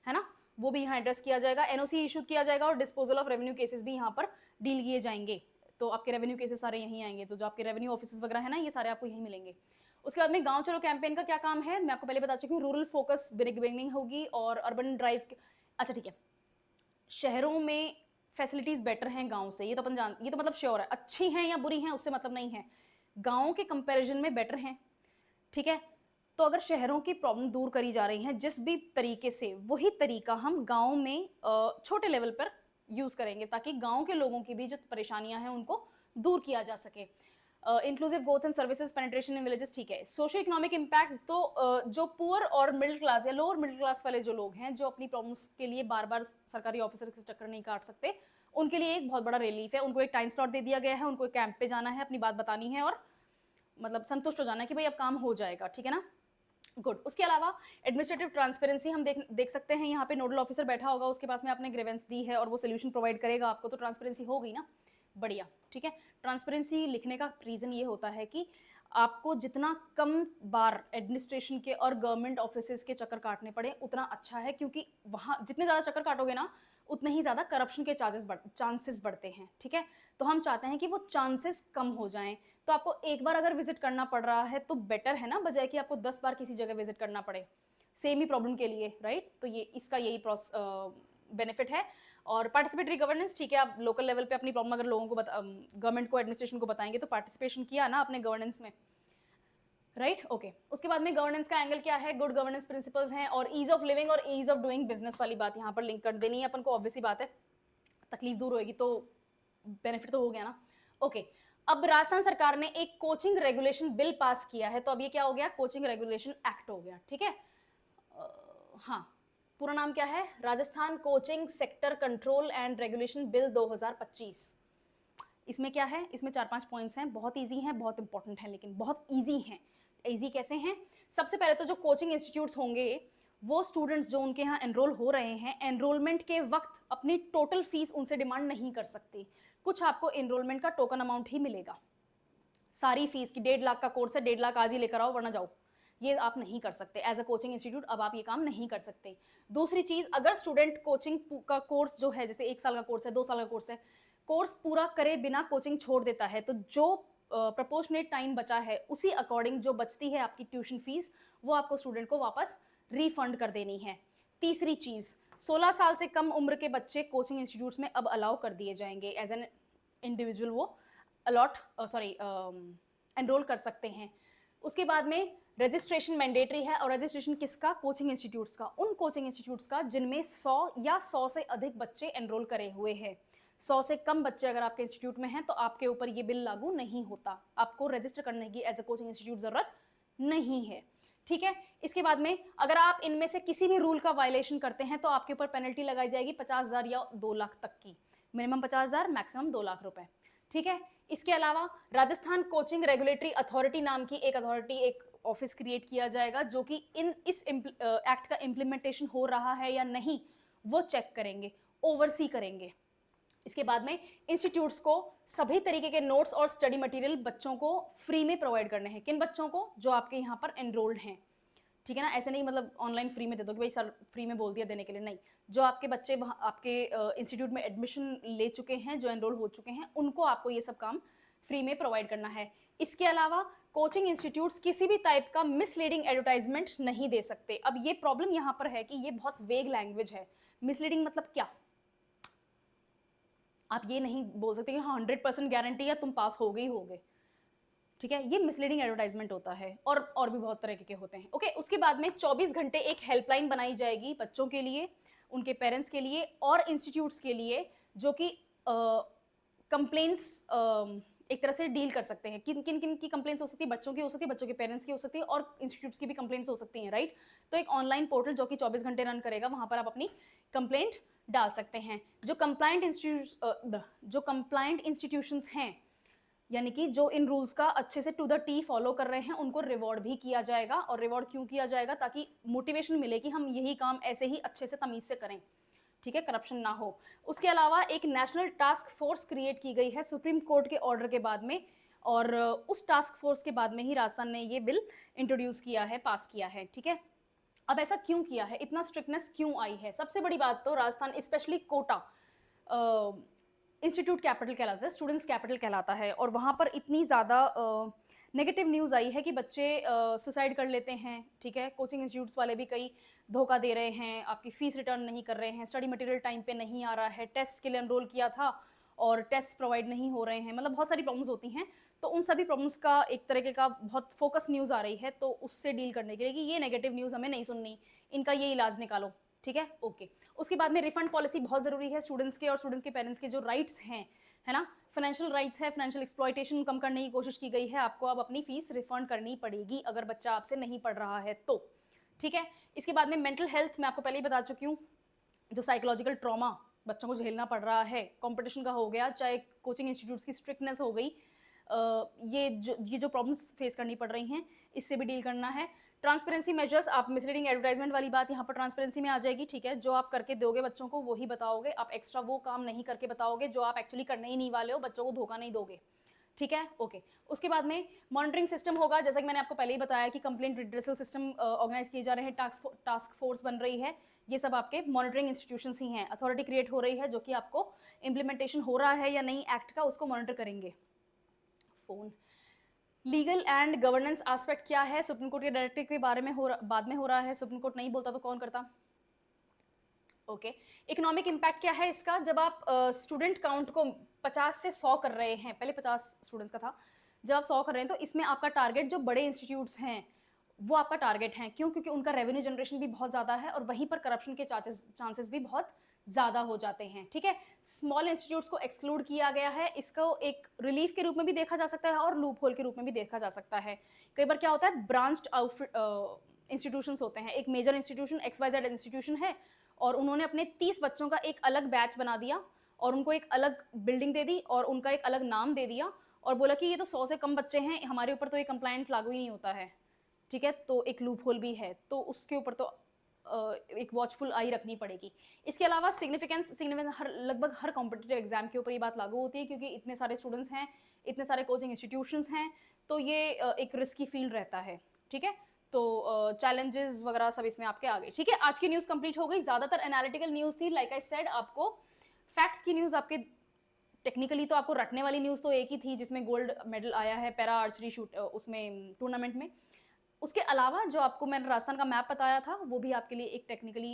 Speaker 1: ना, वो भी यहाँ एड्रेस किया जाएगा। NOC इशू किया जाएगा और डिस्पोजल ऑफ रेवेन्यू केसेस भी यहाँ पर डील किए जाएंगे। तो आपके रेवेन्यू केसेस सारे यहीं आएंगे, तो जो आपके रेवेन्यू ऑफिस वगैरह है ना, ये सारे आपको यहीं मिलेंगे। उसके बाद में गांव चलो कैंपेन का क्या काम है, मैं आपको पहले बता चुकी हूँ। रूरल फोकस बिगिनिंग होगी और अर्बन ड्राइव, अच्छा ठीक है। शहरों में फैसिलिटीज बेटर हैं गांव से, ये तो अपन ये तो मतलब श्योर है। अच्छी हैं या बुरी हैं उससे मतलब नहीं है, गांव के कंपैरिजन में बेटर हैं, ठीक है। तो अगर शहरों की प्रॉब्लम दूर करी जा रही है जिस भी तरीके से, वही तरीका हम गाँव में छोटे लेवल पर यूज़ करेंगे ताकि गाँव के लोगों की भी जो परेशानियाँ हैं उनको दूर किया जा सके। Inclusive growth and services penetration in villages, ठीक है। सोशियो इकोनॉमिक इम्पैक्ट, तो जो पुअर और मिडिल क्लास या लोअर मिडिल क्लास वाले जो लोग हैं जो अपनी प्रॉब्लम्स के लिए बार बार सरकारी ऑफिसर से चक्कर नहीं काट सकते, उनके लिए एक बहुत बड़ा रिलीफ है। उनको एक टाइम स्लॉट दे दिया गया है, उनको एक कैंप पे जाना है, अपनी बात बतानी है और मतलब संतुष्ट हो जाना है कि भाई अब काम हो जाएगा, ठीक है ना। गुड। उसके अलावा एडमिनिस्ट्रेटिव ट्रांसपेरेंसी हम देख सकते हैं, यहाँ पे नोडल ऑफिसर बैठा होगा, उसके पास में आपने ग्रीवेंस दी है और वो सोल्यूशन प्रोवाइड करेगा आपको, तो ट्रांसपेरेंसी हो गई ना, बढ़िया, ठीक है। ट्रांसपेरेंसी लिखने का रीज़न ये होता है कि आपको जितना कम बार एडमिनिस्ट्रेशन के और गवर्नमेंट ऑफिसेज के चक्कर काटने पड़े उतना अच्छा है, क्योंकि वहाँ जितने ज़्यादा चक्कर काटोगे ना उतने ही ज़्यादा करप्शन के चांसेस बढ़ते हैं, ठीक है। तो हम चाहते हैं कि वो चांसेस कम हो जाएं। तो आपको एक बार अगर विजिट करना पड़ रहा है तो बेटर है ना, बजाय कि आपको 10 बार किसी जगह विजिट करना पड़े सेम ही प्रॉब्लम के लिए, राइट। तो ये इसका यही बेनिफिट है। और पार्टिसिपेटरी गवर्नेंस, ठीक है, आप लोकल लेवल पे अपनी प्रॉब्लम अगर लोगों को गवर्नमेंट को एडमिनिस्ट्रेशन को बताएंगे तो पार्टिसिपेशन किया ना अपने गवर्नेंस में, राइट, ओके। उसके बाद में गवर्नेंस का एंगल क्या है, गुड गवर्नेंस प्रिंसिपल्स हैं और ईज ऑफ लिविंग और ईज ऑफ डूइंग बिजनेस वाली बात यहाँ पर लिंक कर देनी है अपन को, ऑब्वियसली बात है, तकलीफ दूर होगी तो बेनिफिट तो हो गया ना, ओके। अब राजस्थान सरकार ने एक कोचिंग रेगुलेशन बिल पास किया है, तो अब ये क्या हो गया, कोचिंग रेगुलेशन एक्ट हो गया, ठीक है। हाँ, पूरा नाम क्या है, Rajasthan coaching sector control and regulation bill 2025। इसमें क्या है, इसमें 4-5 पॉइंट्स हैं, बहुत इजी हैं, बहुत इंपॉर्टेंट है, लेकिन बहुत इजी हैं। इजी कैसे हैं, सबसे पहले तो जो कोचिंग इंस्टीट्यूट्स होंगे वो स्टूडेंट्स जो उनके यहाँ एनरोल हो रहे हैं, एनरोलमेंट के वक्त अपनी टोटल फीस उनसे डिमांड नहीं कर सकते। कुछ आपको एनरोलमेंट का टोकन अमाउंट ही मिलेगा, सारी फीस की 1.5 लाख का कोर्स है, 1.5 लाख आज ही लेकर आओ वरना जाओ, ये आप नहीं कर सकते एज अ कोचिंग इंस्टीट्यूट, अब आप ये काम नहीं कर सकते। दूसरी चीज, अगर स्टूडेंट कोचिंग का कोर्स जो है, जैसे 1 साल का कोर्स है, 2 साल का कोर्स है, कोर्स पूरा करे बिना कोचिंग छोड़ देता है, तो जो प्रपोर्शनेट टाइम बचा है उसी अकॉर्डिंग जो बचती है आपकी ट्यूशन फीस, वो आपको स्टूडेंट को वापस रिफंड कर देनी है। तीसरी चीज, 16 साल से कम उम्र के बच्चे कोचिंग इंस्टीट्यूट्स में अब अलाउ कर दिए जाएंगे, एज एन इंडिविजुअल वो एनरोल कर सकते हैं। उसके बाद में रजिस्ट्रेशन मैंडेटरी है, और रजिस्ट्रेशन किसका, कोचिंग इंस्टीट्यूट्स का, उन कोचिंग इंस्टीट्यूट्स का जिनमें 100 या 100 से अधिक बच्चे एनरोल करे हुए हैं। 100 से कम बच्चे अगर आपके इंस्टीट्यूट में हैं तो आपके ऊपर ये बिल लागू नहीं होता, आपको रजिस्टर करने की एज अ कोचिंग इंस्टीट्यूट जरूरत नहीं है, ठीक है। इसके बाद में अगर आप इनमें से किसी भी रूल का वायलेशन करते हैं तो आपके ऊपर पेनल्टी लगाई जाएगी 50,000 या 2 लाख तक की, मिनिमम 50,000, मैक्सिमम 2 लाख रुपए, ठीक है। इसके अलावा राजस्थान कोचिंग रेगुलेटरी अथॉरिटी नाम की एक अथॉरिटी, एक ऑफिस क्रिएट किया जाएगा जो कि इस एक्ट का इम्प्लीमेंटेशन हो रहा है या नहीं वो चेक करेंगे, ओवरसी करेंगे। इसके बाद में इंस्टीट्यूट्स को सभी तरीके के नोट्स और स्टडी मटेरियल बच्चों को फ्री में प्रोवाइड करने हैं। किन बच्चों को, जो आपके यहाँ पर एनरोल्ड हैं, ठीक है ना, ऐसे नहीं मतलब ऑनलाइन फ्री में दे दो कि भाई सर फ्री में बोल दिया देने के लिए, नहीं, जो आपके बच्चे वहाँ आपके इंस्टीट्यूट में एडमिशन ले चुके हैं, जो एनरोल हो चुके हैं, उनको आपको ये सब काम फ्री में प्रोवाइड करना है। इसके अलावा कोचिंग इंस्टीट्यूट्स किसी भी टाइप का मिसलीडिंग एडवर्टाइजमेंट नहीं दे सकते। अब ये प्रॉब्लम यहाँ पर है कि ये बहुत वेग लैंग्वेज है, मिसलीडिंग मतलब क्या, आप ये नहीं बोल सकते कि हाँ 100% गारंटी है तुम पास हो गए होगे, ठीक है, ये मिसलीडिंग एडवर्टाइजमेंट होता है, और भी बहुत तरह के होते हैं, ओके। उसके बाद में 24 घंटे एक हेल्पलाइन बनाई जाएगी बच्चों के लिए, उनके पेरेंट्स के लिए और इंस्टीट्यूट्स के लिए, जो कि कंप्लेंट्स एक तरह से डील कर सकते हैं। किन किन किन की कंप्लेंट्स हो सकती है, बच्चों की हो सकती है, बच्चों के पेरेंट्स की हो सकती है, और इंस्टीट्यूट्स की भी कंप्लेंट्स हो सकती हैं, राइट। तो एक ऑनलाइन पोर्टल जो कि 24 घंटे रन करेगा, वहां पर आप अपनी कंप्लेंट डाल सकते हैं। जो कंप्लाइंट इंस्टीट्यूशंस हैं, यानी कि जो इन रूल्स का अच्छे से टू द टी फॉलो कर रहे हैं, उनको रिवॉर्ड भी किया जाएगा। और रिवॉर्ड क्यों किया जाएगा, ताकि मोटिवेशन मिले कि हम यही काम ऐसे ही अच्छे से तमीज से करें, ठीक है, करप्शन ना हो। उसके अलावा एक नेशनल टास्क फोर्स क्रिएट की गई है सुप्रीम कोर्ट के ऑर्डर के बाद में, और उस टास्क फोर्स के बाद में ही राजस्थान ने ये बिल इंट्रोड्यूस किया है, पास किया है, ठीक है। अब ऐसा क्यों किया है, इतना स्ट्रिक्टनेस क्यों आई है, सबसे बड़ी बात तो Rajasthan specially Kota institute capital कहलाता है, स्टूडेंट्स कैपिटल कहलाता है, और वहाँ पर इतनी ज़्यादा नेगेटिव न्यूज़ आई है कि बच्चे सुसाइड कर लेते हैं, ठीक है। कोचिंग इंस्टीट्यूट्स वाले भी कई धोखा दे रहे हैं, आपकी फ़ीस रिटर्न नहीं कर रहे हैं, स्टडी मटेरियल टाइम पे नहीं आ रहा है, टेस्ट के लिए एनरोल किया था और टेस्ट प्रोवाइड नहीं हो रहे हैं, मतलब बहुत सारी प्रॉब्लम्स होती हैं। तो उन सभी प्रॉब्लम्स का एक तरीके का बहुत फोकस न्यूज़ आ रही है, तो उससे डील करने के लिए कि ये नेगेटिव न्यूज़ हमें नहीं सुननी, इनका ये इलाज निकालो, ठीक है? ओके। उसके बाद में रिफंड पॉलिसी बहुत ज़रूरी है स्टूडेंट्स के और स्टूडेंट्स के पेरेंट्स के जो राइट्स हैं, है ना? फाइनेंशियल राइट्स है, फाइनेंशियल एक्सप्लॉइटेशन कम करने की कोशिश की गई है, आपको अब अपनी फीस रिफंड करनी पड़ेगी अगर बच्चा आपसे नहीं पढ़ रहा है तो, ठीक है? इसके बाद में मेंटल हेल्थ मैं आपको पहले ही बता चुकी हूँ, जो साइकोलॉजिकल ट्रॉमा बच्चों को झेलना पड़ रहा है, कंपटीशन का हो गया, चाहे कोचिंग इंस्टीट्यूट्स की स्ट्रिक्टनेस हो गई, ये जो प्रॉब्लम्स फेस करनी पड़ रही हैं, इससे भी डील करना है। ट्रांसपेरेंसी मेजर्स, आप मिसलीडिंग एडवर्टाइजमेंट वाली बात यहाँ पर ट्रांसपेरेंसी में आ जाएगी, ठीक है? जो आप करके दोगे बच्चों को वही बताओगे, आप एक्स्ट्रा वो काम नहीं करके बताओगे जो आप एक्चुअली करने ही नहीं वाले हो, बच्चों को धोखा नहीं दोगे, ठीक है? ओके। उसके बाद में मॉनिटरिंग सिस्टम होगा, जैसा कि मैंने आपको पहले ही बताया कि कंप्लेंट रिड्रेसल सिस्टम ऑर्गेनाइज किए जा रहे हैं, टास्क फोर्स बन रही है, ये सब आपके मॉनिटरिंग इंस्टीट्यूशंस ही हैं। अथॉरिटी क्रिएट हो रही है जो कि आपको इम्प्लीमेंटेशन हो रहा है या नहीं एक्ट का, उसको मॉनिटर करेंगे। Phone legal and governance aspect क्या है, सुप्रीम कोर्ट के डायरेक्टिव के बारे में बाद में हो रहा है, सुप्रीम कोर्ट नहीं बोलता तो कौन करता? ओके। इकोनॉमिक इम्पैक्ट क्या है इसका, जब आप स्टूडेंट काउंट को 50 से 100 कर रहे हैं, पहले 50 स्टूडेंट्स का था, जब आप 100 कर रहे हैं तो इसमें आपका टारगेट जो बड़े इंस्टीट्यूट्स हैं वो आपका टारगेट है, क्यों? क्योंकि उनका रेवेन्यू जनरेशन भी बहुत ज़्यादा है और वहीं पर करप्शन के चांसेस भी बहुत ज़्यादा हो जाते हैं, ठीक है? स्मॉल इंस्टीट्यूट्स को एक्सक्लूड किया गया है, इसको एक रिलीफ के रूप में भी देखा जा सकता है और लूप होल के रूप में भी देखा जा सकता है। कई बार क्या होता है, ब्रांच्ड इंस्टीट्यूशंस होते हैं, एक मेजर इंस्टीट्यूशन XYZ इंस्टीट्यूशन है और उन्होंने अपने 30 बच्चों का एक अलग बैच बना दिया और उनको एक अलग बिल्डिंग दे दी और उनका एक अलग नाम दे दिया और बोला कि ये तो 100 से कम बच्चे हैं, हमारे ऊपर तो ये कंप्लाइंट लागू ही नहीं होता है, ठीक है? तो एक लूप होल भी है, तो उसके ऊपर तो एक वॉचफुल आई रखनी पड़ेगी। इसके अलावा सिग्निफिकेंस लगभग हर कॉम्पिटिटिव एग्जाम के ऊपर ये बात लागू होती है, क्योंकि इतने सारे स्टूडेंट्स हैं, इतने सारे कोचिंग इंस्टीट्यूशंस हैं, तो ये एक रिस्की फील्ड रहता है, ठीक है? तो चैलेंजेस वगैरह सब इसमें आपके आ गए, ठीक है? आज की न्यूज़ कंप्लीट हो गई, ज़्यादातर एनालिटिकल न्यूज़ थी, लाइक आई सेड आपको फैक्ट्स की न्यूज़ आपके टेक्निकली तो आपको रटने वाली न्यूज़ तो एक ही थी जिसमें गोल्ड मेडल आया है पैरा आर्चरी शूट उसमें टूर्नामेंट में। उसके अलावा जो आपको मैंने राजस्थान का मैप बताया था वो भी आपके लिए एक टेक्निकली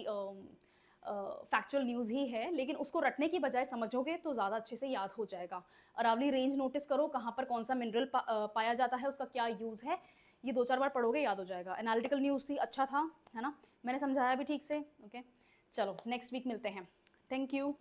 Speaker 1: फैक्चुअल न्यूज़ ही है, लेकिन उसको रटने की बजाय समझोगे तो ज़्यादा अच्छे से याद हो जाएगा। अरावली रेंज नोटिस करो, कहाँ पर कौन सा मिनरल पाया जाता है, उसका क्या यूज़ है, ये 2-4 बार पढ़ोगे याद हो जाएगा। एनालिटिकल न्यूज़ थी, अच्छा था, है ना? मैंने समझाया भी ठीक से, ओके? चलो नेक्स्ट वीक मिलते हैं। Thank you.